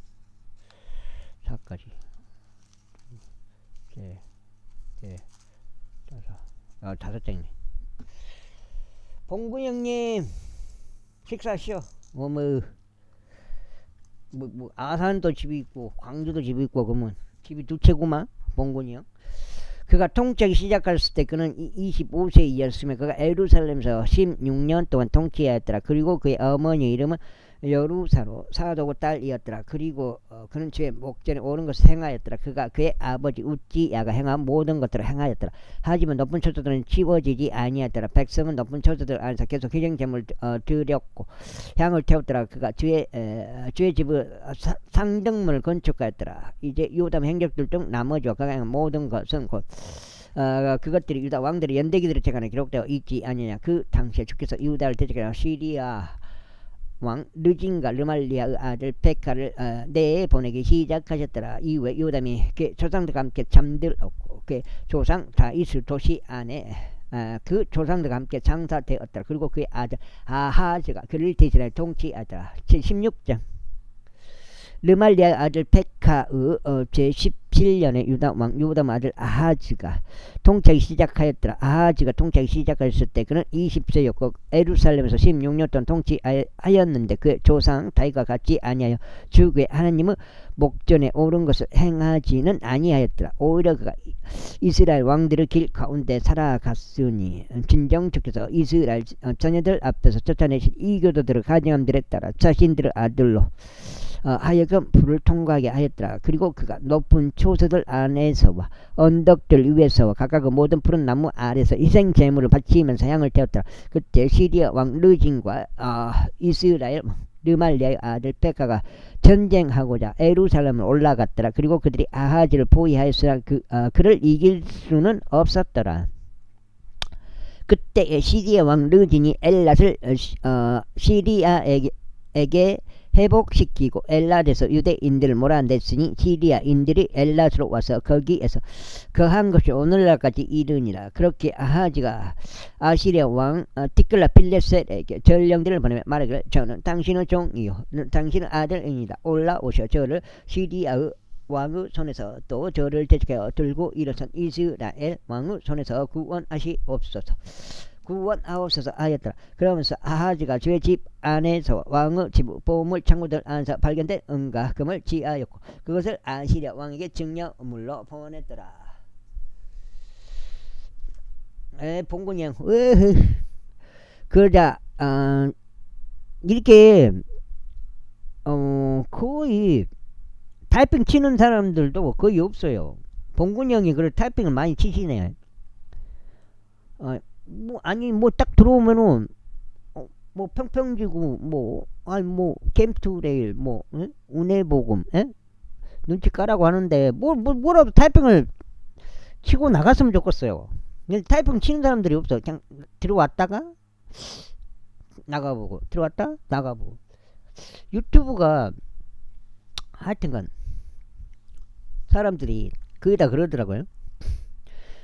4까지 다섯 장이네. 봉구 형님 식사하시오. 아산도 집이 있고 광주도 집이 있고 그러면 집이 두 채구만. 봉군이 형 그가 통치하기 시작했을 때 그는 25세이었으며 그가 예루살렘에서 16년 동안 통치하였더라. 그리고 그의 어머니 이름은 여루사로 사도고 딸이었더라. 그리고 그는 주의 목전에 옳은 것을 행하였더라. 그가 그의 아버지 우찌야가 행한 모든 것들을 행하였더라. 하지만 높은 처소들은 치워지지 아니하였더라. 백성은 높은 처소들 안에서 계속 희생제물을 드렸고 향을 태웠더라. 그가 주의 집의 상등문을 건축하였더라. 이제 요담 행적들 중 나머지와 그가 행한 모든 것은 곧 그것들이 유다 왕들의 연대기들의 책안에 기록되어 있지 아니냐. 그 당시에 주께서 유다를 대적하여 시리아 왕 르진과 르말리아의 아들 백가를 내보내기 시작하셨더라. 이후에 요담이 그 조상들과 함께 잠들었고 그 조상 다윗의 도시 안에 그 조상들과 함께 장사되었더라. 그리고 그의 아들 아하즈가 그를 대신하여 통치하더라. 76장 르말리아의 아들 백가의 제17년에 유다왕 아들 아하즈가 통치하기 시작하였더라. 아하즈가 통치하기 시작했을 때 그는 20세였고 예루살렘에서 16년 동안 통치하였는데 그의 조상 다윗과 같이 아니하여 주의 하나님의 목전에 옳은 것을 행하지는 아니하였더라. 오히려 그가 이스라엘 왕들의 길 가운데 살아갔으니 진정 주께서 이스라엘 자녀들 앞에서 쫓아내신 이교도들의 가증함들에 따라 자신들의 아들로 하여금 불을 통과하게 하였더라. 그리고 그가 높은 초소들 안에서와 언덕들 위에서와 각각 모든 푸른 나무 아래서 희생 제물을 바치면서 향을 태웠더라. 그때 시리아 왕 르진과 이스라엘 르말리아의 아들 백가가 전쟁하고자 예루살렘을 올라갔더라. 그리고 그들이 아하즈를 포위하였으나 그를 이길 수는 없었더라. 그때 시리아 왕 르진이 엘랏을 시리아에게 회복시키고 엘랏에서 유대인들을 몰아냈으니 시리아인들이 엘랏으로 와서 거기에서 거한 것이 오늘날까지 이르니라. 그렇게 아하지가 아시리아 왕 티클라 필레셋에게 전령들을 보내며 말하기를 저는 당신의 종이요 당신의 아들입니다. 올라오셔 저를 시리아의 왕의 손에서 또 저를 대적하여 들고 일어선 이스라엘 왕의 손에서 구원하시옵소서. 구원하옵소서 하였더라. 그러면서 아하지가 주의 집 안에서 왕의 집 보물 창고들 안에서 발견된 은과 금을 지하였고 그것을 아시리아 왕에게 증여물로 보냈더라. 봉군이 형 그러자 이렇게 거의 타이핑 치는 사람들도 거의 없어요. 봉군이 형이 그걸 타이핑을 많이 치시네. 딱 들어오면은 뭐 평평지구 뭐 아니 뭐 캠투레일 뭐 응? 운해복음 에? 눈치 까라고 하는데 뭐라도 타이핑을 치고 나갔으면 좋겠어요. 근데 타이핑 치는 사람들이 없어. 그냥 들어왔다가 나가보고 들어왔다 나가보고 유튜브가 하여튼간 사람들이 거기다 그러더라고요.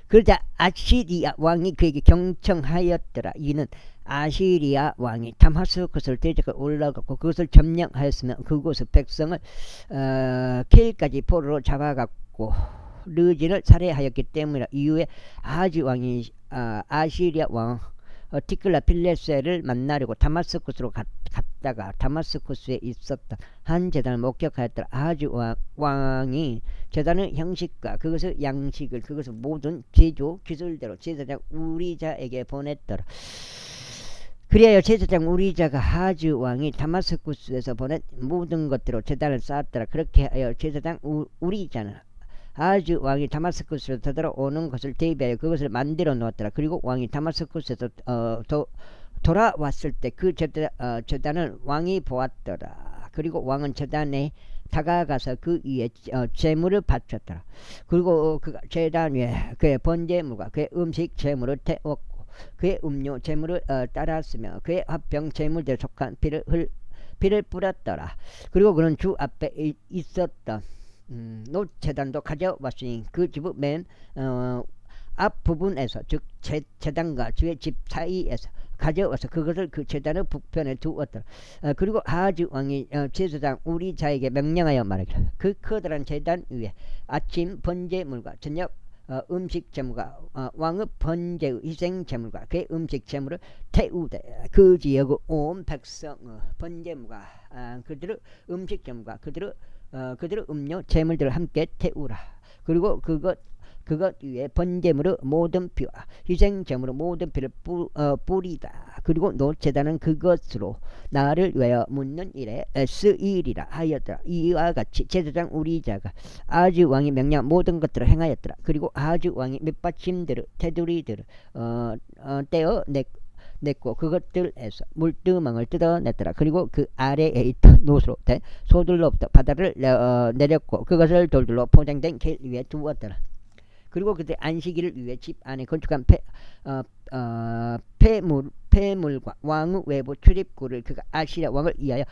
그러자 아시리아 왕이 그에게 경청하였더라. 이는 아시리아 왕이 다마스커스를 대적해 올라갔고 그것을 점령하였으며 그곳의 백성을 킬까지 포로로 잡아갔고 르진을 살해하였기 때문이라. 이후에 아하즈 왕이 아시리아 왕 티클라 필레세를 만나려고 다마스쿠스로 갔다가 다마스쿠스에 있었다 한 제단을 목격하였더라. 아하즈 왕이 제단의 형식과 그것의 양식을 그것의 모든 제조 기술대로 제사장 우리자에게 보냈더라. 그리하여 제사장 우리자가 아하즈 왕이 다마스쿠스에서 보낸 모든 것대로 제단을 쌓았더라. 그렇게 하여 제사장 우리자는 아하즈 왕이 다마스쿠스로 되돌아오는 것을 대비하여 그것을 만들어 놓았더라. 그리고 왕이 다마스쿠스에서 돌아왔을 때 그 제단을 왕이 보았더라. 그리고 왕은 제단에 다가가서 그 위에 제물을 바쳤더라. 그리고 그 제단 위에 그의 번제물과 그의 음식 제물을 태웠고 그의 음료 제물을 따랐으며 그의 화병 제물대로 속한 피를 뿌렸더라. 그리고 그는 주 앞에 있었던 노제단도 가져왔으니 그 집의 맨 앞부분에서 즉 제단과 주의 집 사이에서 가져와서 그것을 그 제단의 북편에 두었더라. 그리고 아하즈 왕이 제사장 우리자에게 명령하여 말하기를 그 커다란 제단 위에 아침 번제물과 저녁 음식 제물과 왕의 번제의 희생 제물과 그의 음식 제물을 태우되 그 지역의 온 백성의 번제물과 그들의 음식 제물과 그들의 음료 제물들을 함께 태우라. 그리고 그것 위에 번제물의 모든 피와 희생 제물의 모든 피를 뿌리다. 그리고 노제단은 그것으로 나를 위하여 묻는 일에 쓰이리라 하였더라. 이와 같이 제사장 우리자가 아하즈 왕이 명령 모든 것들을 행하였더라. 그리고 아하즈 왕이 밑받침들을 테두리들을 떼어 냈고 그것들에서 물두멍을 뜯어냈더라. 그리고 그 아래에 있던 노스로 된 소들로부터 바다를 내렸고 그것을 돌들로 포장된 길 위에 두었더라. 그리고 그때 안식일을 위해 집 안에 건축한 폐물과 왕의 외부 출입구를 그가 아시리아 왕을 위하여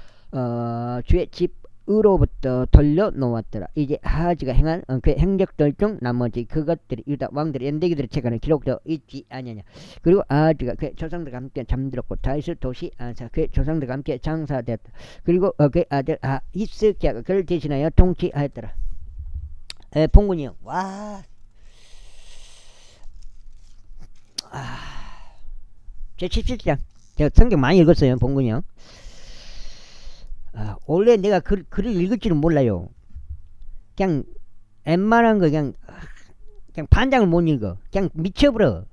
주의 집으로부터 돌려놓았더라. 이제 아하즈가 행한 그 행적들 중 나머지 그것들이 유다 왕들의 연대기들의 책안에 기록되어 있지 아니냐. 그리고 아하즈가 그의 조상들과 함께 잠들었고 다윗의 도시 안에서 그의 조상들과 함께 장사되었다. 그리고 그의 아들 히스기야가 그를 대신하여 통치하였더라. 봉군이요. 와. 제 17장 제가 성경 많이 읽었어요. 봉군이요. 원래 내가 글을 읽을 줄은 몰라요. 그냥 웬만한 거 그냥 반장을 못 읽어. 그냥 미쳐버려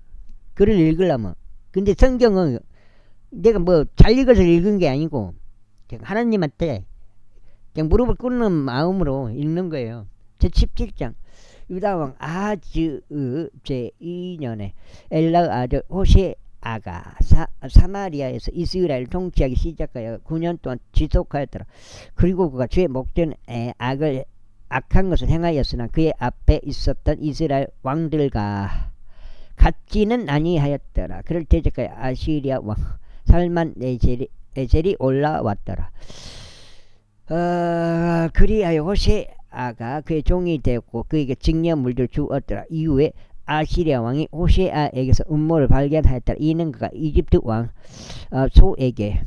글을 읽으려면. 근데 성경은 내가 뭐 잘 읽어서 읽은 게 아니고 그냥 하나님한테 그냥 무릎을 꿇는 마음으로 읽는 거예요. 제 17장 유다왕 아하즈의 제2년에 엘라의 아들 호세아가 사마리아에서 이스라엘을 통치하기 시작하여 9년 동안 지속하였더라. 그리고 그가 주의 목전에 악한 것을 행하였으나 그의 앞에 있었던 이스라엘 왕들과 같지는 아니하였더라. 그를 대적하여 아시리아 왕 살만 에젤이 올라왔더라. 그리하여 호세아가 그의 종이 되었고 그에게 증여물들 주었더라. 이후에 아시리아 왕이 호세아에게서 음모를 발견하였더라. 이는 그가 이집트 왕 소에게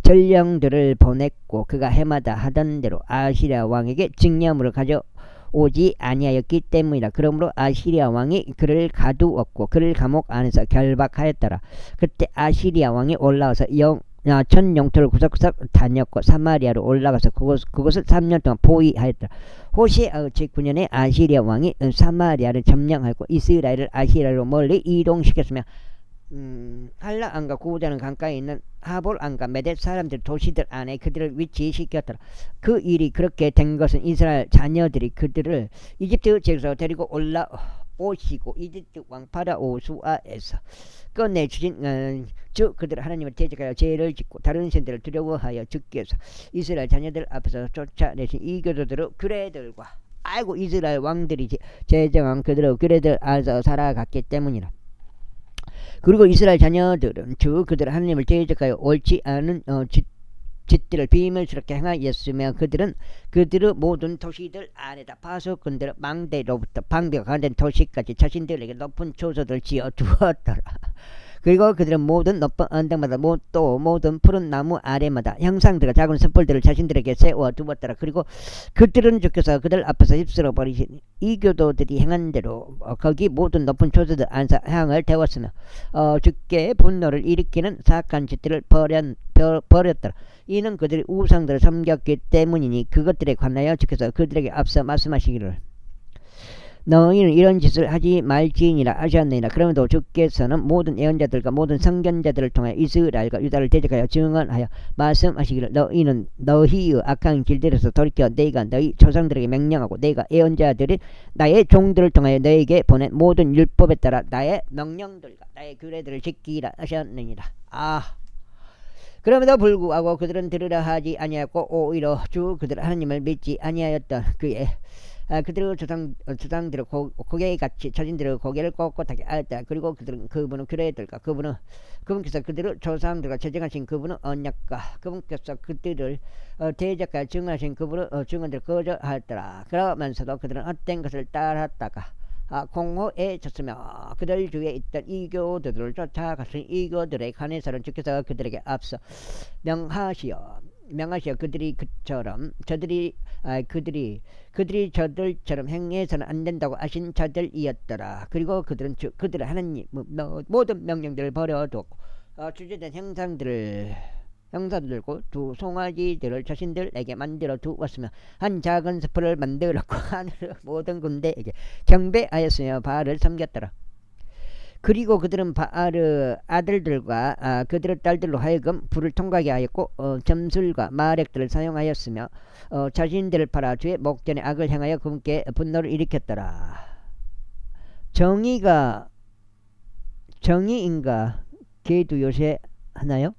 전령들을 보냈고 그가 해마다 하던 대로 아시리아 왕에게 증여물을 가져오지 아니하였기 때문이라. 그러므로 아시리아 왕이 그를 가두었고 그를 감옥 안에서 결박하였더라. 그때 아시리아 왕이 올라와서 천 영토를 구석구석 다녔고 사마리아로 올라가서 그것을 3년 동안 포위하였더라. 호세아의 제9년에 아시리아 왕이 사마리아를 점령하였고 이스라엘을 아시리아로 멀리 이동시켰으며 한라안과 구자는 강가에 있는 하볼안과 메뎃 사람들 도시들 안에 그들을 위치시켰더라. 그 일이 그렇게 된 것은 이스라엘 자녀들이 그들을 이집트 지역에서 데리고 오시고 이집트 왕 파라오 수아에서 꺼내주신 주 그들 하나님을 대적하여 죄를 짓고 다른 신들을 두려워하여 죽기 위해서 이스라엘 자녀들 앞에서 쫓아내신 이 교도들의 규례들과 아이고 이스라엘 왕들이 제정한 그들의 규례들 안에서 살아갔기 때문이라. 그리고 이스라엘 자녀들은 주 그들 하나님을 대적하여 옳지 않은 짓들을 비밀스럽게 행하였으며 그들은 그들의 모든 도시들 안에다 파수꾼들의 망대로부터 방비가 가된 도시까지 자신들에게 높은 초소들을 지어 두었더라. 그리고 그들은 모든 높은 언덕마다 또 모든 푸른 나무 아래마다 형상들과 작은 숯불들을 자신들에게 세워 두었더라. 그리고 그들은 주께서 그들 앞에서 휩쓸어 버리신 이 교도들이 행한 대로 거기 모든 높은 초소들 안에서 향을 태웠으며 주께 분노를 일으키는 사악한 짓들을 버렸더라. 이는 그들이 우상들을 섬겼기 때문이니 그것들에 관하여 주께서 그들에게 앞서 말씀하시기를 너희는 이런 짓을 하지 말지니라 하셨느니라. 그러면도 주께서는 모든 예언자들과 모든 선견자들을 통해 이스라엘과 유다를 대적하여 증언하여 말씀하시기를 너희는 너희의 악한 길들에서 돌이켜 내가 너희 조상들에게 명령하고 내가 예언자들이 나의 종들을 통하여 너희에게 보낸 모든 율법에 따라 나의 명령들과 나의 규례들을 지키라 하셨느니라. 그럼에도 불구하고 그들은 들으려 하지 아니하였고 오히려 주 그들 하나님을 믿지 아니하였던 그의 그들의 조상들의 고개같이 자신들의 고개를 꼿꼿하게 하였다. 그리고 그들은 그분의 규례들과 그분께서 그들의 조상들과 제정하신 그분의 언약과 그분께서 그들을 대적하여 증하신 그분의 증언들을 거절하였더라. 그러면서도 그들은 헛된 것을 따랐다가 공허에 졌으며 그들 주위에 있던 이교도들을 쫓아갔으니 이교들에 관해서는 주께서 그들에게 앞서 명하시어 그들이 저들처럼 행해서는 안 된다고 하신 자들이었더라. 그리고 그들은 그들의 하나님 모든 명령들을 버려두었고 주제된 형상들고 두 송아지들을 자신들에게 만들어 두었으며 한 작은 숲을 만들었고 하늘의 모든 군대에게 경배하였으며 바알을 섬겼더라. 그리고 그들은 바알의 아들들과 그들의 딸들로 하여금 불을 통과하게 하였고 점술과 마력들을 사용하였으며 자신들을 팔아 주의 목전에 악을 행하여 그분께 분노를 일으켰더라. 정의인가 걔도 요새 하나요?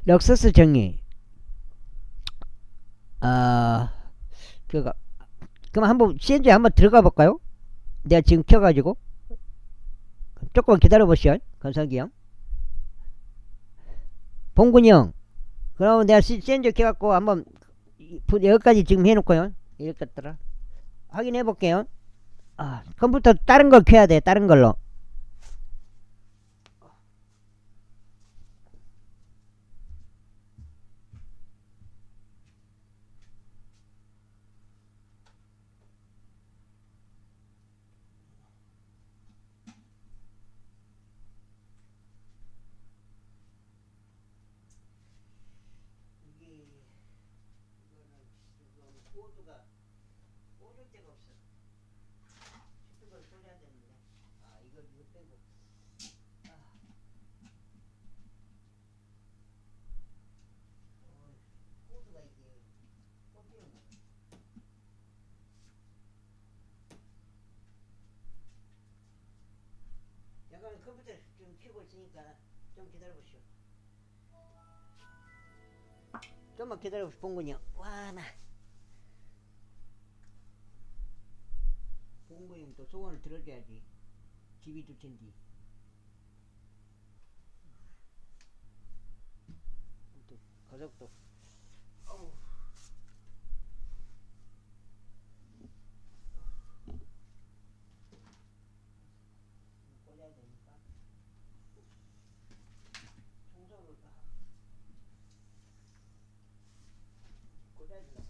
럭서스 정의 그럼 한번 CNG에 한번 들어가 볼까요? 내가 지금 켜가지고 조금 기다려 보시오. 건석이 형, 봉군이 형. 그럼 내가 CNG 켜갖고 한번 여기까지 지금 해놓고요. 이렇겠더라. 확인해 볼게요. 컴퓨터 다른 걸 켜야 돼. 다른 걸로. 코드가 꽂을 데가 없어. 이걸 돌려야 되는데. 이걸 이거 빼고. 코드가 이게 꽂히는 거야. 약간 컴퓨터 좀 켜고 있으니까 좀 기다려보시오. 좀만 기다려보시오. 봉군이요. 나 봉군이 또 소원을 들어줘야지. 집이 줄 텐데. 또 가족도. 꽂아야 되니까. 청소를 꽂아야 된다.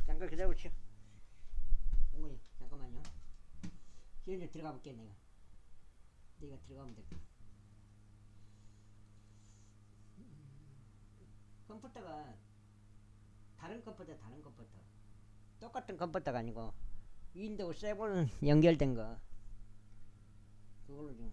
잠깐 기다려보시오. 어머니 잠깐만요. CNG 들어가 볼게. 내가 들어가면 될 거야. 컴퓨터가 다른 컴퓨터 똑같은 컴퓨터가 아니고 윈도우 7 연결된 거 그걸로 좀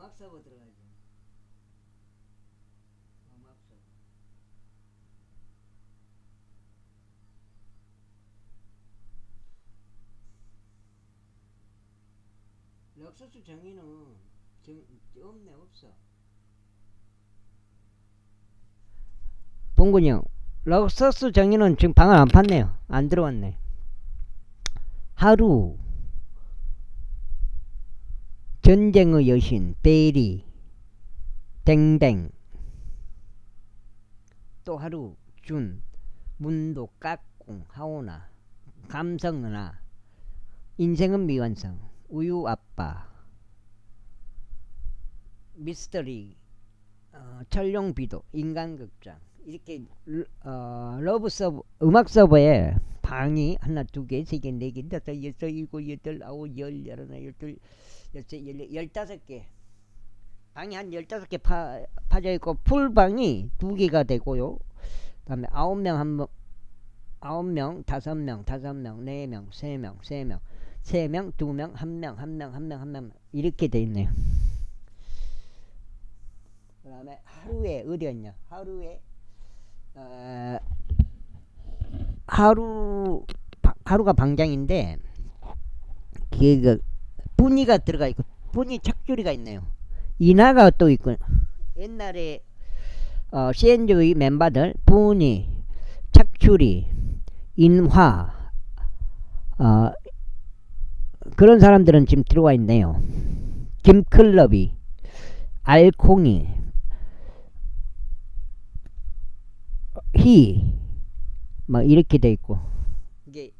음악 서버 들어가야죠. 음악 서버. 럭서스 정의는 없네. 없어. 봉군이 형, 럭서스 정의는 지금 방을 안 팠네요. 안 들어왔네. 하루, 전쟁의 여신, 베리, 댕댕, 또 하루, 준, 문도, 까꿍, 하오나, 감성은하, 인생은 미완성, 우유 아빠, 미스터리, 철룡비도, 인간극장. 이렇게 러브 서버, 음악 서버에 방이 하나, 두 개, 세 개, 네 개, 다섯, 여섯, 일곱, 여덟, 아홉, 열, 열하나, 열둘, 열세, 열네, 15개. 방이 한 15개 파져 있고 풀방이 2개가 되고요. 그다음에 9명 한 명, 9명, 5명, 5명, 4명, 3명, 3명, 3명, 2명, 1명, 1명, 1명, 1명 이렇게 돼 있네요. 그다음에 하루에 어디였냐? 하루가 방장인데 그 분위가 들어가 있고 분위 착조리가 있네요. 인하가 또 있고 옛날에 CNG의 멤버들 분위, 착추리, 인화 그런 사람들은 지금 들어와 있네요. 김클럽이, 알콩이, 막 이렇게 돼 있고 이게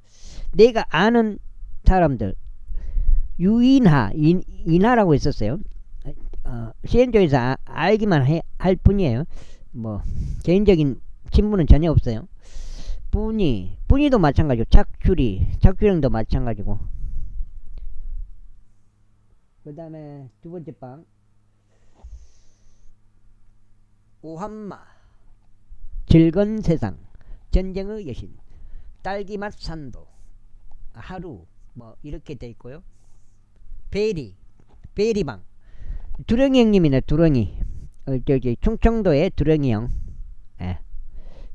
내가 아는 사람들 인하라고 있었어요. CN조에서 알기만 할 뿐이에요. 뭐 개인적인 친분은 전혀 없어요. 분이도 마찬가지고 착추령도 마찬가지고. 그 다음에 두 번째 방 오한마, 즐거운 세상, 전쟁의 여신, 딸기맛 산도, 하루 뭐 이렇게 돼 있고요. 베리방 두렁이 형님이네. 두렁이 저기 충청도의 두렁이 형. 예.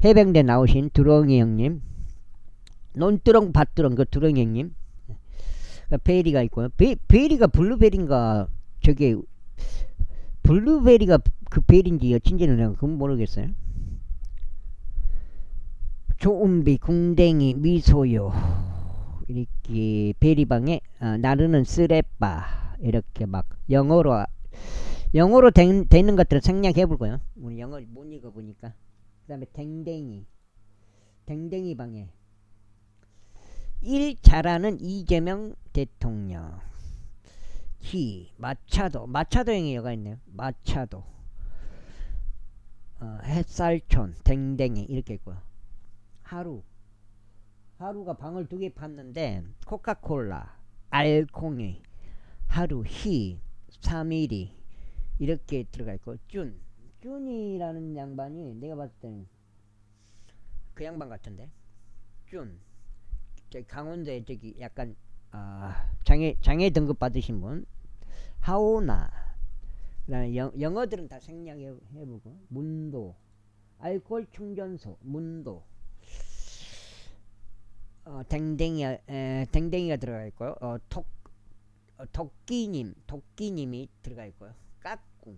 해병대 나오신 두렁이 형님. 논두렁 밭두렁 그 두렁이 형님. 베리가 있고요. 베리가 블루베리인가 저게 블루베리가 그 베리인지 여친지는 내가 그건 모르겠어요. 조은비, 궁뎅이, 미소요 이렇게 베리방에 나르는 쓰레빠 이렇게 막 영어로 되는 것들을 생략해볼거요. 우리 영어 못 읽어보니까. 그 다음에 댕댕이 방에 일 잘하는 이재명 대통령, 마차도 행위가 있네요. 마차도, 햇살촌, 댕댕이 이렇게 있고요. 하루가 방을 2개 팠는데 코카콜라, 알콩이, 하루, 3일이 이렇게 들어가 있고 준이라는 양반이 내가 봤을 때는 그 양반 같은데. 저기 강원도에 저기 약간 장애 등급 받으신 분. 하오나. 그다음에 영어들은 다 생략해보고. 문도, 알코올 충전소, 문도, 댕댕이가 들어가 있고요. 도끼님이 들어가 있고요. 까꿍,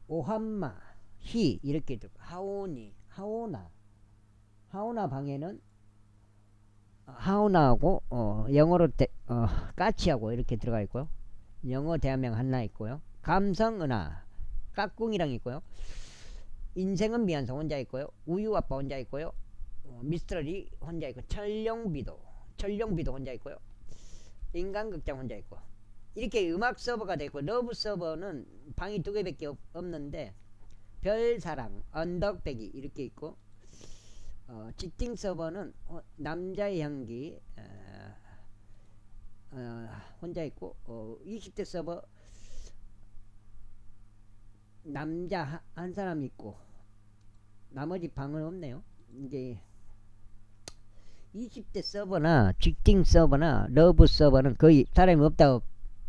오한마, 이렇게 들고 하오나 방에는 하오나하고 영어로 까치하고 이렇게 들어가 있고요. 영어 대화명 하나 있고요. 감성은하, 까꿍이랑 있고요. 인생은 미완성 혼자 있고요. 우유 아빠 혼자 있고요. 미스터리 혼자 있고, 철룡비도 혼자 있고요. 인간극장 혼자 있고. 이렇게 음악 서버가 되고, 러브 서버는 방이 2개밖에 없는데 별사랑, 언덕배기 이렇게 있고, 지팅 서버는 남자의 향기 혼자 있고, 20대 서버 남자 한 사람 있고 나머지 방은 없네요. 이제 20대 서버나 직딩 서버나 러브 서버는 거의 사람이 없다고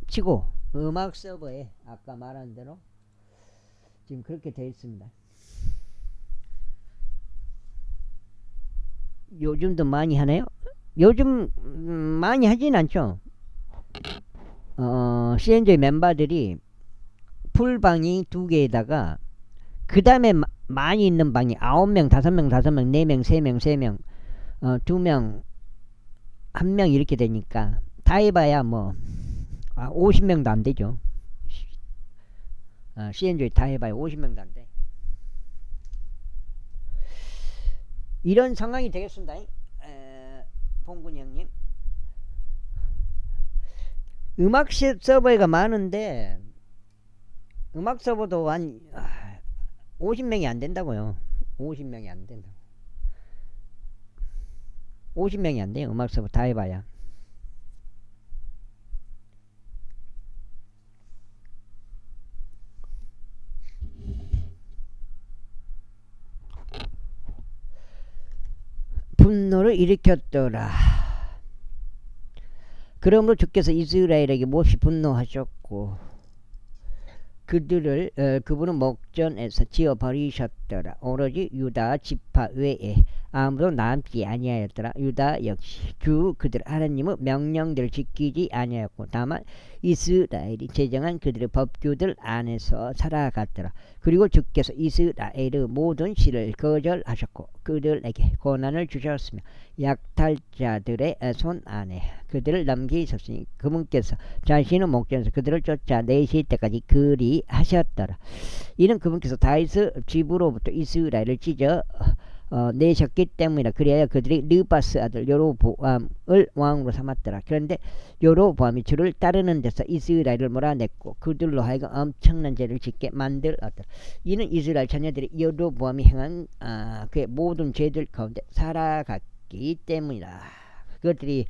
치고 음악 서버에 아까 말한 대로 지금 그렇게 되어 있습니다. 요즘도 많이 하네요. 요즘 많이 하진 않죠. CNJ 멤버들이 풀방이 2개에다가 그 다음에 많이 있는 방이 9명, 5명, 5명, 4명, 3명, 3명, 2명, 1명 이렇게 되니까 다 해봐야 뭐 50명도 안 되죠. CNJ 다 해봐야 50명도 안 돼. 이런 상황이 되겠습니다. 봉군이 형님. 음악 서버가 많은데 음악 서버도 한 50명이 안 된다고요. 50명이 안 된다. 50명이 안 돼요. 음악 서버 다 해봐야. 분노를 일으켰더라. 그러므로 주께서 이스라엘에게 몹시 분노하셨고 그분은 목전에서 지어버리셨더라. 오로지 유다 지파 외에 아무도 남지 아니하였더라. 유다 역시 주 그들 하나님의 명령들을 지키지 아니하였고 다만 이스라엘이 제정한 그들의 법규들 안에서 살아갔더라. 그리고 주께서 이스라엘의 모든 시를 거절하셨고 그들에게 고난을 주셨으며 약탈자들의 손 안에 그들을 넘기셨으니 그분께서 자신의 목전에서 그들을 쫓아내실 때까지 그리하셨더라. 이는 그분께서 다윗의 집으로부터 이스라엘을 찢어 내셨기 때문이라. 그래야 그들이 느바스 아들 여로보암을 왕으로 삼았더라. 그런데 여로보암이 주를 따르는 데서 이스라엘을 몰아냈고 그들로 하여금 엄청난 죄를 짓게 만들었더라. 이는 이스라엘 자녀들이 여로보암이 행한 그의 모든 죄들 가운데 살아갔기 때문이라. 그들이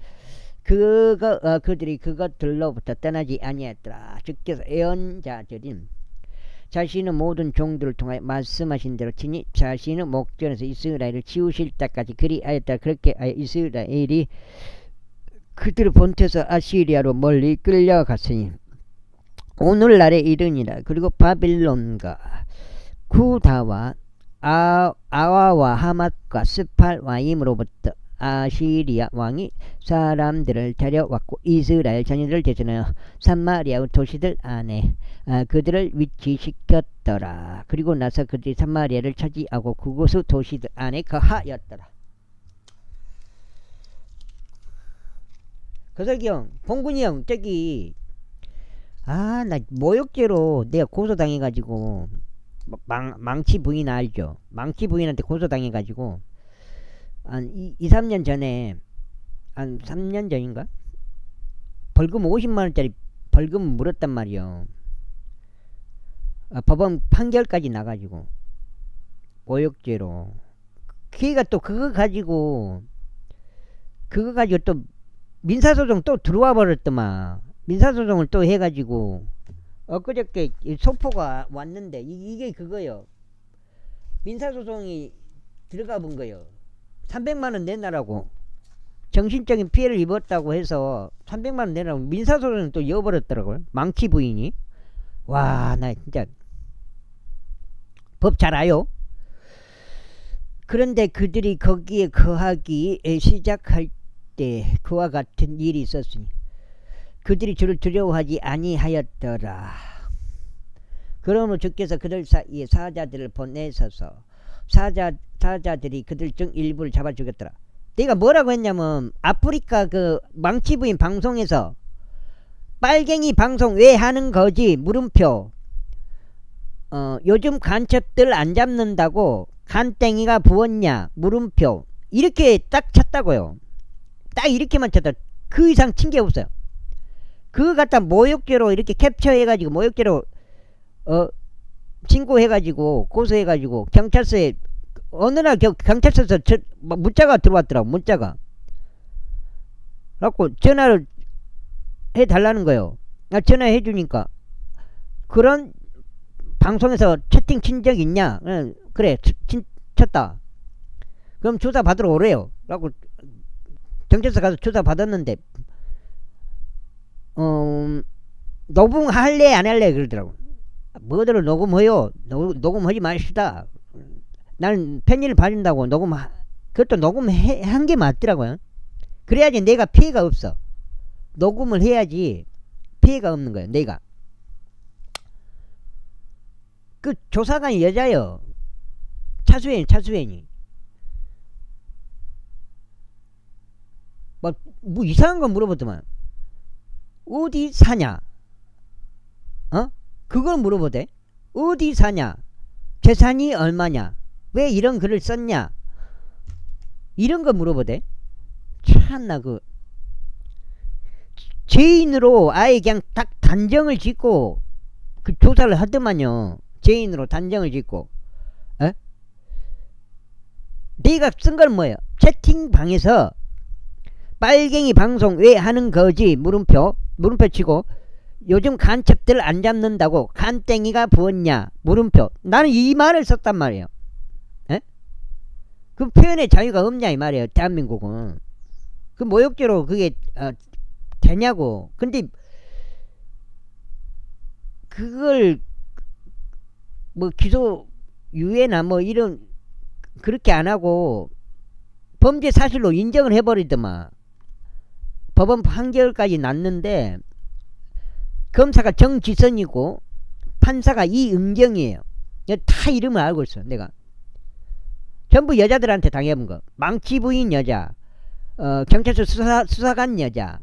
그것들로부터 떠나지 아니했더라. 주께서 예언자들인 자신의 모든 종들을 통하여 말씀하신 대로 친히 자신의 목전에서 이스라엘을 치우실 때까지 그리하였다. 그렇게 하여 이스라엘이 그들의 본토에서 아시리아로 멀리 끌려갔으니 오늘날에 이르니라. 그리고 바빌론과 구다와 아와와 하맛과 스팔와임으로부터 아시리아 왕이 사람들을 데려왔고 이스라엘 자녀들을 대신하여 산마리아의 도시들 안에 그들을 위치시켰더라. 그리고 나서 그들이 산마리아를 차지하고 그곳의 도시들 안에 거하였더라. 거석이 형, 봉군이 형, 저기 나 모욕죄로 내가 고소당해가지고 망치 부인 알죠? 망치 부인한테 고소당해가지고 한 2-3년 전에 한 3년 전인가? 벌금 50만원짜리 벌금 물었단 말이요. 법원 판결까지 나가지고 모욕죄로. 걔가 또 그거 가지고 또 민사소송 또 들어와 버렸더만. 민사소송을 또 해가지고 엊그저께 소포가 왔는데 이게 그거요. 민사소송이 들어가 본 거요. 300만원 내놔라고. 정신적인 피해를 입었다고 해서 300만원 내놔라고 민사소송을 또 이어버렸더라고요. 망치 부인이. 와, 나 진짜 법 잘 아요. 그런데 그들이 거기에 거하기 시작할 때 그와 같은 일이 있었으니 그들이 주를 두려워하지 아니하였더라. 그러므로 주께서 그들 사이에 사자들을 보내셔서 사자들이 그들 중 일부를 잡아 죽였더라. 내가 뭐라고 했냐면 아프리카 그 망치부인 방송에서 빨갱이 방송 왜 하는 거지 물음표. 요즘 간첩들 안 잡는다고 간땡이가 부었냐 물음표. 이렇게 딱 쳤다고요. 딱 이렇게만 쳤다. 그 이상 친 게 없어요. 그거 갖다 모욕죄로 이렇게 캡처해가지고 모욕죄로 신고해가지고 고소해가지고 경찰서에 어느 날 경찰서에서 문자가 들어왔더라고. 문자가 그래갖고 전화를 해달라는 거예요. 전화해주니까 그런 방송에서 채팅 친 적 있냐. 그래 쳤다. 그럼 조사 받으러 오래요. 그래갖고 경찰서 가서 조사 받았는데 녹음할래 안 할래 그러더라고. 뭐들을 녹음해요. 녹음하지 마시다. 나는 편의를 봐준다고 그것도 녹음한 게 맞더라고요. 그래야지 내가 피해가 없어. 녹음을 해야지 피해가 없는 거예요. 내가 그 조사관이 여자요. 차수연이 뭐 이상한 거 물어보더만. 어디 사냐? 그걸 물어보대. 어디 사냐? 재산이 얼마냐? 왜 이런 글을 썼냐? 이런 거 물어보대. 참나 죄인으로 아예 그냥 딱 단정을 짓고 그 조사를 하더만요. 죄인으로 단정을 짓고. 네가 쓴 건 뭐예요? 채팅방에서 빨갱이 방송 왜 하는 거지? 물음표 치고 요즘 간첩들 안 잡는다고 간땡이가 부었냐? 물음표. 나는 이 말을 썼단 말이에요. 그 표현의 자유가 없냐 이 말이에요. 대한민국은. 그 모욕죄로 그게 되냐고. 근데 그걸 뭐 기소 유예나 뭐 이런 그렇게 안 하고 범죄 사실로 인정을 해버리더만. 법원 판결까지 났는데 검사가 정지선이고 판사가 이은경이에요. 다 이름을 알고 있어. 내가 전부 여자들한테 당해본 거. 망치 부인 여자, 경찰서 수사관 여자,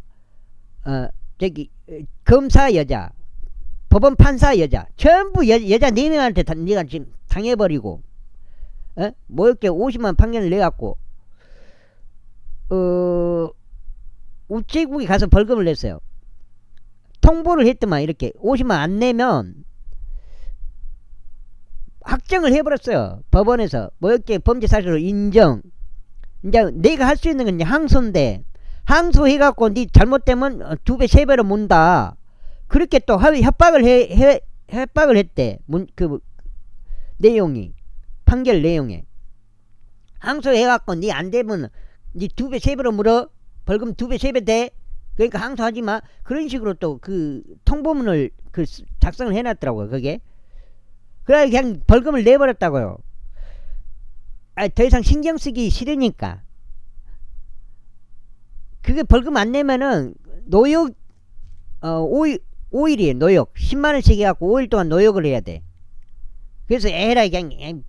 검사 여자, 법원 판사 여자, 전부 여자 4명한테 네가 지금 당해버리고, 모욕죄 50만 판결을 내갖고 우체국에 가서 벌금을 냈어요. 통보를 했더만 이렇게 50만 안 내면 확정을 해버렸어요. 법원에서 모욕죄 범죄 사실로 인정. 이제 내가 할 수 있는 건 이제 항소인데 항소해갖고 네 잘못되면 2배 3배로 문다. 그렇게 또 협박을 했대. 그 내용이 판결 내용에 항소해갖고 네 안되면 네 2배 3배로 물어. 벌금 2배 3배 돼. 그러니까 항소하지 마. 그런 식으로 또 그 통보문을 작성을 해놨더라고요. 그게. 그래 그냥 벌금을 내버렸다고요. 더 이상 신경 쓰기 싫으니까. 그게 벌금 안 내면은 노역 5일이에요. 노역 10만원씩 해갖고 5일 동안 노역을 해야 돼. 그래서 에라이 그냥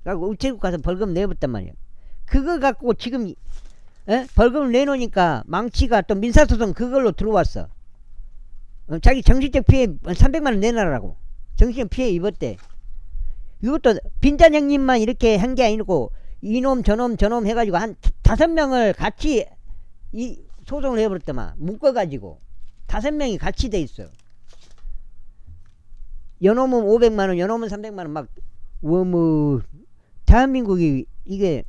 우체국 가서 벌금 내버렸단 말이에요. 그거 갖고 지금 벌금을 내놓으니까 망치가 또 민사소송 그걸로 들어왔어. 자기 정신적 피해 300만원 내놔라고. 정신적 피해 입었대. 이것도 빈잔 형님만 이렇게 한 게 아니고 이놈 저놈 해가지고 한 5명을 같이 이 소송을 해버렸더만. 묶어가지고 5명이 같이 돼 있어. 요놈은 500만원 요놈은 300만원 막 뭐 대한민국이 이게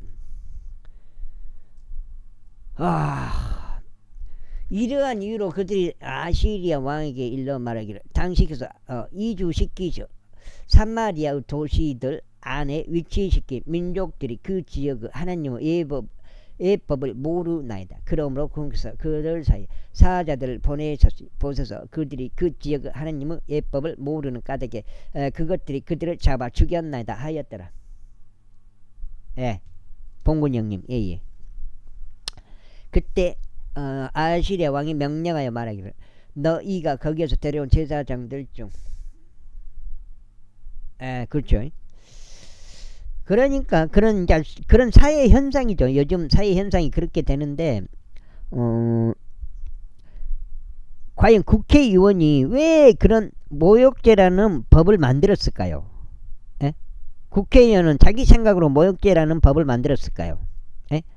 이러한 이유로 그들이 아시리아 왕에게 일러 말하기를 당시께서 이주시키셔 산마리아 도시들 안에 위치시킨 민족들이 그 지역의 하나님의 예법을 모르나이다. 그러므로 공께서 그들 사이 사자들을 보내셔서 그들이 그 지역의 하나님의 예법을 모르는 까닭에 그것들이 그들을 잡아 죽였나이다 하였더라. 봉군 형님. 예. 그때 아시리아 왕이 명령하여 말하기를 너희가 거기에서 데려온 제사장들 중 그렇죠. 그러니까 그런 사회 현상이죠. 요즘 사회 현상이 그렇게 되는데 과연 국회의원이 왜 그런 모욕죄라는 법을 만들었을까요? 국회의원은 자기 생각으로 모욕죄라는 법을 만들었을까요?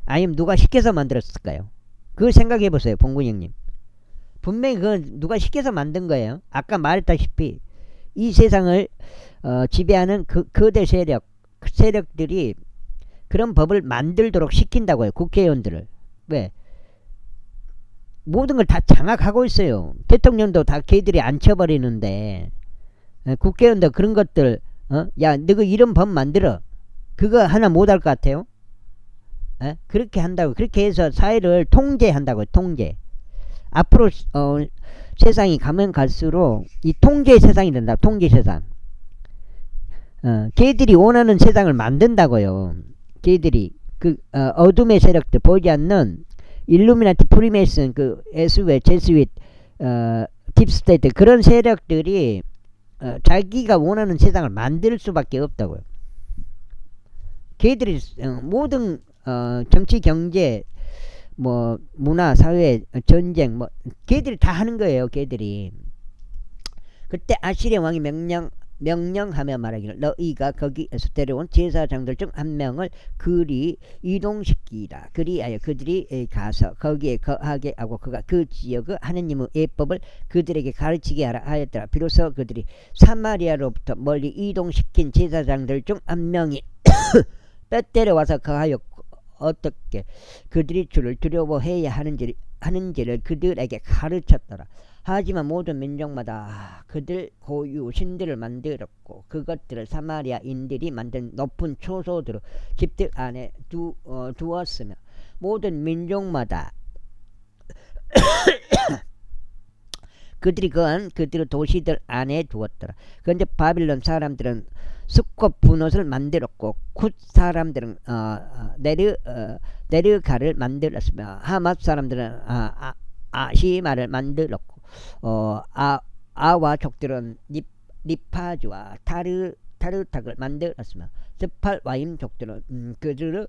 아니면 누가 시켜서 만들었을까요? 그걸 생각해 보세요. 봉군 형님. 분명히 그건 누가 시켜서 만든 거예요. 아까 말했다시피 이 세상을 지배하는 거대 세력들이 그런 법을 만들도록 시킨다고요. 국회의원들을. 왜? 모든 걸 다 장악하고 있어요. 대통령도 다 걔들이 앉혀버리는데 국회의원도 그런 것들 야 너가 이런 법 만들어. 그거 하나 못할 것 같아요? 그렇게 한다고. 그렇게 해서 사회를 통제한다고. 통제. 앞으로 세상이 가면 갈수록 이 통제 세상이 된다. 통제 세상. 걔들이 원하는 세상을 만든다고요. 걔들이 어둠의 세력들 보이지 않는 일루미나티, 프리메이슨, 에스웨, 제스윗, 딥스테이트 그런 세력들이 자기가 원하는 세상을 만들 수밖에 없다고요. 걔들이 모든 정치, 경제, 뭐 문화, 사회, 전쟁, 뭐 걔들이 다 하는 거예요. 걔들이. 그때 아시리아 왕이 명령하며 말하기를 너희가 거기에서 데려온 제사장들 중 한 명을 그리 이동시키라. 그리하여 그들이 가서 거기에 거하게 하고 그가 그 지역의 하느님의 예법을 그들에게 가르치게 하라 하였더라. 비로소 그들이 사마리아로부터 멀리 이동시킨 제사장들 중 한 명이 빼때려 거하였고 어떻게 그들이 주를 두려워해야 하는지를 그들에게 가르쳤더라. 하지만 모든 민족마다 그들 고유 신들을 만들었고 그것들을 사마리아인들이 만든 높은 초소들로 집들 안에 두었으며 모든 민족마다 그들이 거한 그들의 도시들 안에 두었더라. 그런데 바빌론 사람들은 숲과 분옷을 만들었고 굿 사람들은 네르가를 만들었으며 하맛 사람들은 아시마를 만들었고 아와 족들은 니파주와 타르탁을 만들었으며 스팔와임 족들은 그들의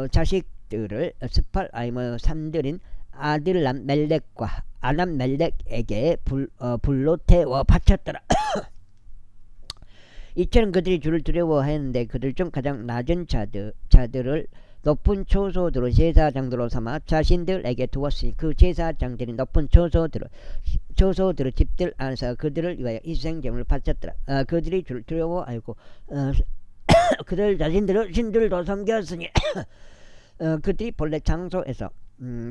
자식들을 스팔와임의 산들인 아들람 멜렉과 아람 멜렉에게 불로 태워 바쳤더라. 이처럼 그들이 주를 두려워했는데 그들 중 가장 낮은 자들을 높은 초소들로 제사장들로 삼아 자신들에게 두었으니 그 제사장들이 높은 초소들의 집들 안에서 그들을 위하여 희생제물을 바쳤더라. 그들이 주를 두려워하고 그들 자신들의 신들도 섬겼으니 그들이 본래 장소에서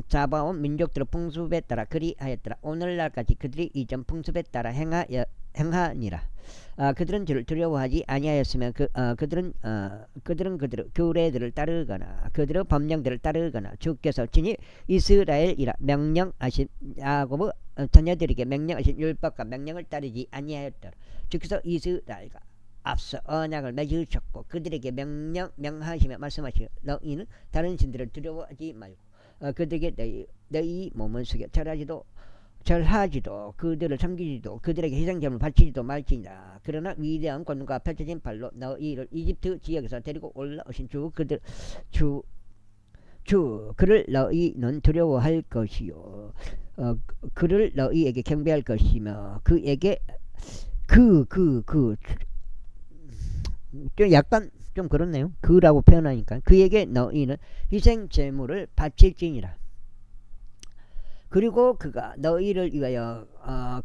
잡아온 민족들의 풍습에 따라 그리하였더라. 오늘날까지 그들이 이전 풍습에 따라 행하니라. 그들은 주를 두려워하지 아니하였으며 그들은 그들의 규례들을 따르거나 그들의 법령들을 따르거나 주께서 친히 이스라엘이라 명령하신 야곱의 자녀들에게 명령하신 율법과 명령을 따르지 아니하였더라. 주께서 이스라엘과 앞서 언약을 맺으셨고 그들에게 명하시며 말씀하시고 너희는 다른 신들을 두려워하지 말고 그들에게 너희 몸을 숙여 절하지도 그들을 섬기지도 그들에게 희생제물을 바치지도 말지니라. 그러나 위대한 권능과 펼쳐진 발로 너희를 이집트 지역에서 데리고 올라오신 그를 너희는 두려워할 것이요 그를 너희에게 경배할 것이며 그에게 좀 약간 좀 그렇네요. 그라고 표현하니까 그에게 너희는 희생제물을 바칠지니라. 그리고 그가 너희를 위하여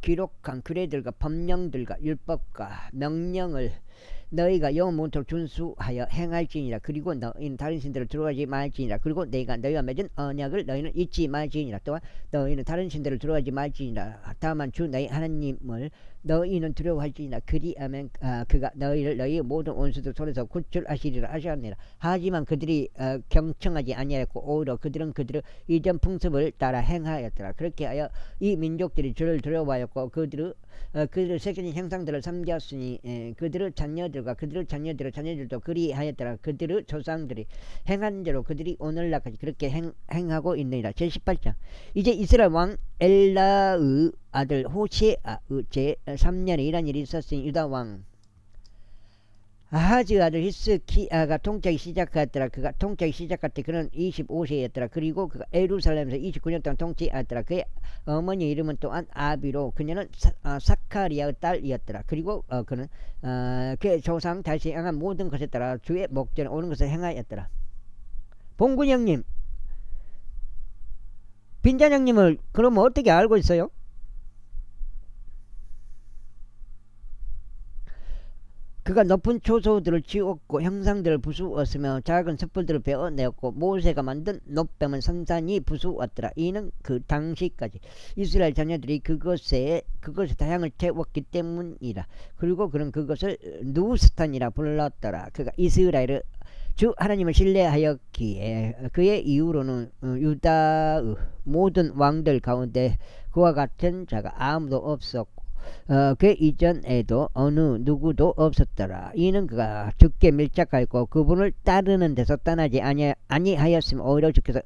기록한 규례들과 법령들과 율법과 명령을 너희가 영원토록 준수하여 행할지니라. 그리고 너희는 다른 신들을 두려워하지 말지니라. 그리고 내가 너희와 맺은 언약을 너희는 잊지 말지니라. 또한 너희는 다른 신들을 두려워하지 말지니라. 다만 주 너희 하나님을 너희는 두려워할지니라. 그리하면 그가 너희를 너희의 모든 원수들 손에서 구출하시리라 하셨느니라. 하지만 그들이 경청하지 아니하였고 오히려 그들은 그들의 이전 풍습을 따라 행하였더라. 그렇게 하여 이 민족들이 주를 두려워하였고 그들의 새겨진 형상들을 섬겼으니 그들의 자녀들과 그들의 자녀들의 자녀들도 그리하였더라. 그들의 조상들이 행한 대로 그들이 오늘날까지 그렇게 행하고 있느니라. 제18장 이제 이스라엘 왕 엘라의 아들 호세아의 제3년에 이런 일이 있었으니 유다 왕 아하즈 아들 히스키야가 통치하기 시작하였더라. 그가 통치하기 시작할 때 그는 25세였더라. 그리고 그가 예루살렘에서 29년 동안 통치하였더라. 그의 어머니 이름은 또한 아비로 그녀는 사카리아의 딸이었더라. 그리고 그는 그의 조상 다시 행한 모든 것에 따라 주의 목전에 오는 것을 행하였더라. 봉군 형님, 빈잔 형님을 그럼 어떻게 알고 있어요? 그가 높은 초소들을 지었고 형상들을 부수었으며 작은 숯불들을 베어내었고 모세가 만든 높뱀은 산산이 부수었더라. 이는 그 당시까지 이스라엘 자녀들이 그것에 다향을 태웠기 때문이라. 그리고 그는 그것을 누스탄이라 불렀더라. 그가 이스라엘의 주 하나님을 신뢰하였기에 그의 이후로는 유다의 모든 왕들 가운데 그와 같은 자가 아무도 없었고 그 이전에도 어느 누구도 없었더라. 이는 그가 주께 밀착하였고 그분을 따르는 데서 떠나지 아니하였으면 오히려 주께서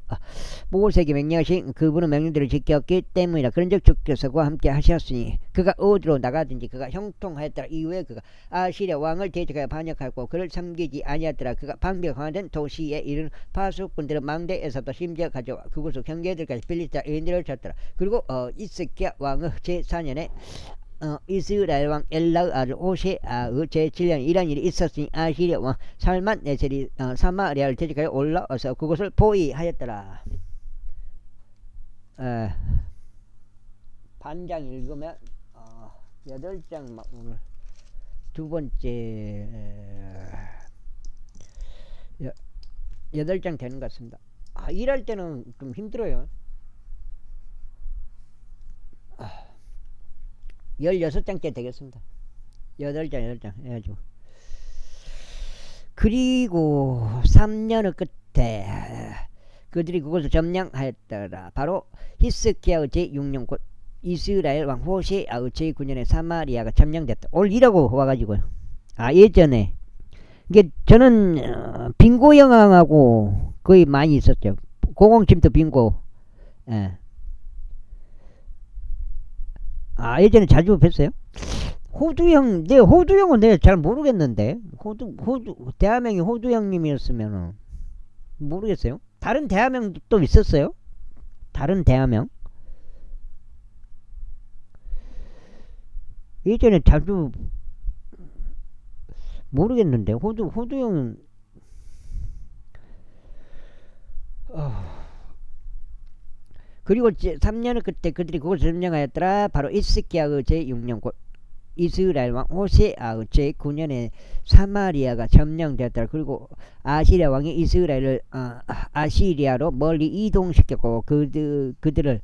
모세에게 명령하신 그분의 명령들을 지켰기 때문이라. 그런즉 주께서 그와 함께 하셨으니 그가 어디로 나가든지 그가 형통하였더라. 이후에 그가 아시리아 왕을 대적하여 반역하였고 그를 섬기지 아니하였더라. 그가 방비하던 도시에 이른 파수꾼들은 망대에서도 심지어 가져와 그곳을 경계들까지 빌리스타 인들을 쳤더라. 그리고 이스기야 왕의 제4년에 이스라엘 왕 엘라의 아들 호세아의 제7년 이런 일이 있었으니 아시리아 왕 살만네셀이 사마리아를 대적하여 올라와서 그것을 포위하였더라. 반장 읽으면 8장 오늘 두 번째 8장 되는 것 같습니다. 일할 때는 좀 힘들어요. 16장째 되겠습니다. 8장 해가지고. 그리고 3년의 끝에 그들이 그것을 점령하였더라. 바로 히스기야의 제6년 곧 이스라엘 왕 호세아의 제9년에 사마리아가 점령됐다. 올 이라고 와가지고요. 예전에 이게 저는 빙고 영화하고 거의 많이 있었죠. 007도 빙고. 예전에 자주 뵀어요. 호두형, 호두형은 내가 잘 모르겠는데. 대화명이 호두형님이었으면은, 모르겠어요. 다른 대화명도 또 있었어요? 다른 대화명? 예전에 자주, 모르겠는데. 호두형은, 그리고 3년을 그때 그들이 그것을 점령하였더라. 바로 이스기야의 제6년 곧 이스라엘 왕 호세아의 제9년에 사마리아가 점령되었더라. 그리고 아시리아 왕이 이스라엘을 아시리아로 멀리 이동시켰고 그들을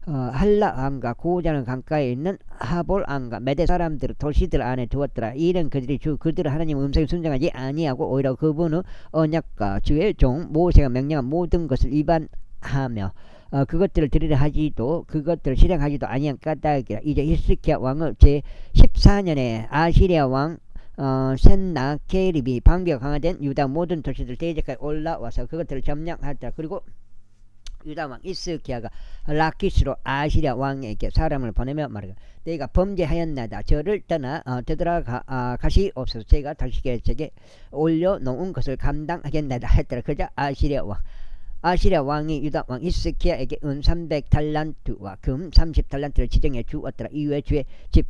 할라 왕과 고자는 강가에 있는 하볼 왕과 메대 사람들 도시들 안에 두었더라. 이는 그들이 그들을 하나님 음성에 순종하지 아니하고 오히려 그분의 언약과 주의 종 모세가 명령한 모든 것을 위반하며 그것들을 들으려 하지도 그것들을 실행하지도 아니한 까닭이라. 이제 히스기야 왕의 제14년에 아시리아 왕 센나케립이 방비가 강화된 유다 모든 도시들 대적하여 올라와서 그것들을 점령하였더라. 그리고 유다 왕 히스기야가 라키스로 아시리아 왕에게 사람을 보내며 말하기를 내가 범죄하였나이다. 저를 떠나 되돌아가시옵소서. 제가 다시게 제게 올려놓은 것을 감당하겠나이다 했더라. 그러자 아시리아 왕이 유다 왕 히스기야에게 은 300달란트와 금 30달란트를 지정해 주었더라. 이후에 주의 집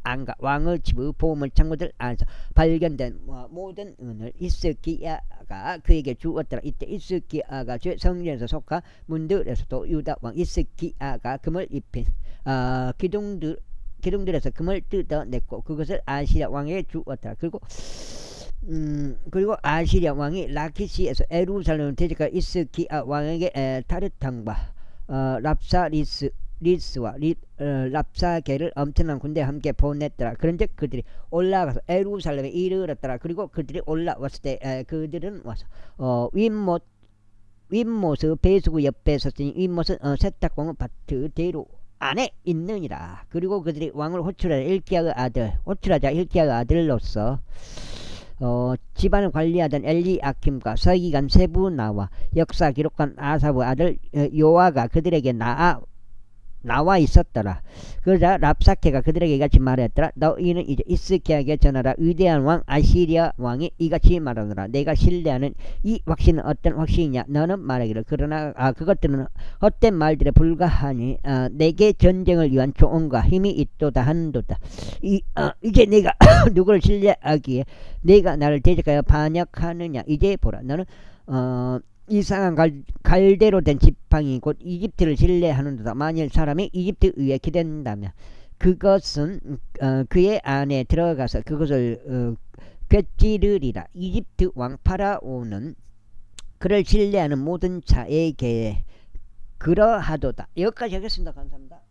안과 왕의 집의 보물 창고들 안에서 발견된 모든 은을 히스기야가 그에게 주었더라. 이때 히스기야가 주의 성전에서 속한 문들에서도 유다 왕 히스기야가 금을 입힌 기둥들에서 금을 뜯어냈고 그것을 아시리아 왕에게 주었더라. 그리고 아시리아 왕이 라키시에서 에루살렘을 대적하여 이스기야 왕에게 타르탄과 랍사리스와 랍사게를 엄청난 군대와 함께 보냈더라. 그런즉 그들이 올라가서 에루살렘에 이르렀더라. 그리고 그들이 올라왔을 때 그들은 와서 윗못의 배수구 옆에 섰으니 윗못은 세탁공의 밭의 대로 안에 있느니라. 그리고 그들이 왕을 호출하자 hilki야의 아들로서 집안을 관리하던 엘리아킴과 서기관 세부나와 역사 기록관 아사브 아들 요아가 그들에게 나와 있었더라. 그러자 랍사케가 그들에게 이같이 말했더라. 너희는 이제 히스기야에게 전하라. 위대한 왕 아시리아 왕이 이같이 말하노라. 내가 신뢰하는 이 확신은 어떤 확신이냐. 너는 말하기를 그러나 그것들은 헛된 말들에 불과하니 내게 전쟁을 위한 조언과 힘이 있도다 한도다. 이제 내가 누구를 신뢰하기에 내가 나를 대적하여 반역하느냐. 이제 보라. 너는 이상한 갈대로 된 지팡이 곧 이집트를 신뢰하는도다. 만일 사람이 이집트 위에 기댄다면 그것은 그의 안에 들어가서 그것을 꿰찌르리라. 이집트 왕 파라오는 그를 신뢰하는 모든 자에게 그러하도다. 여기까지 하겠습니다. 감사합니다.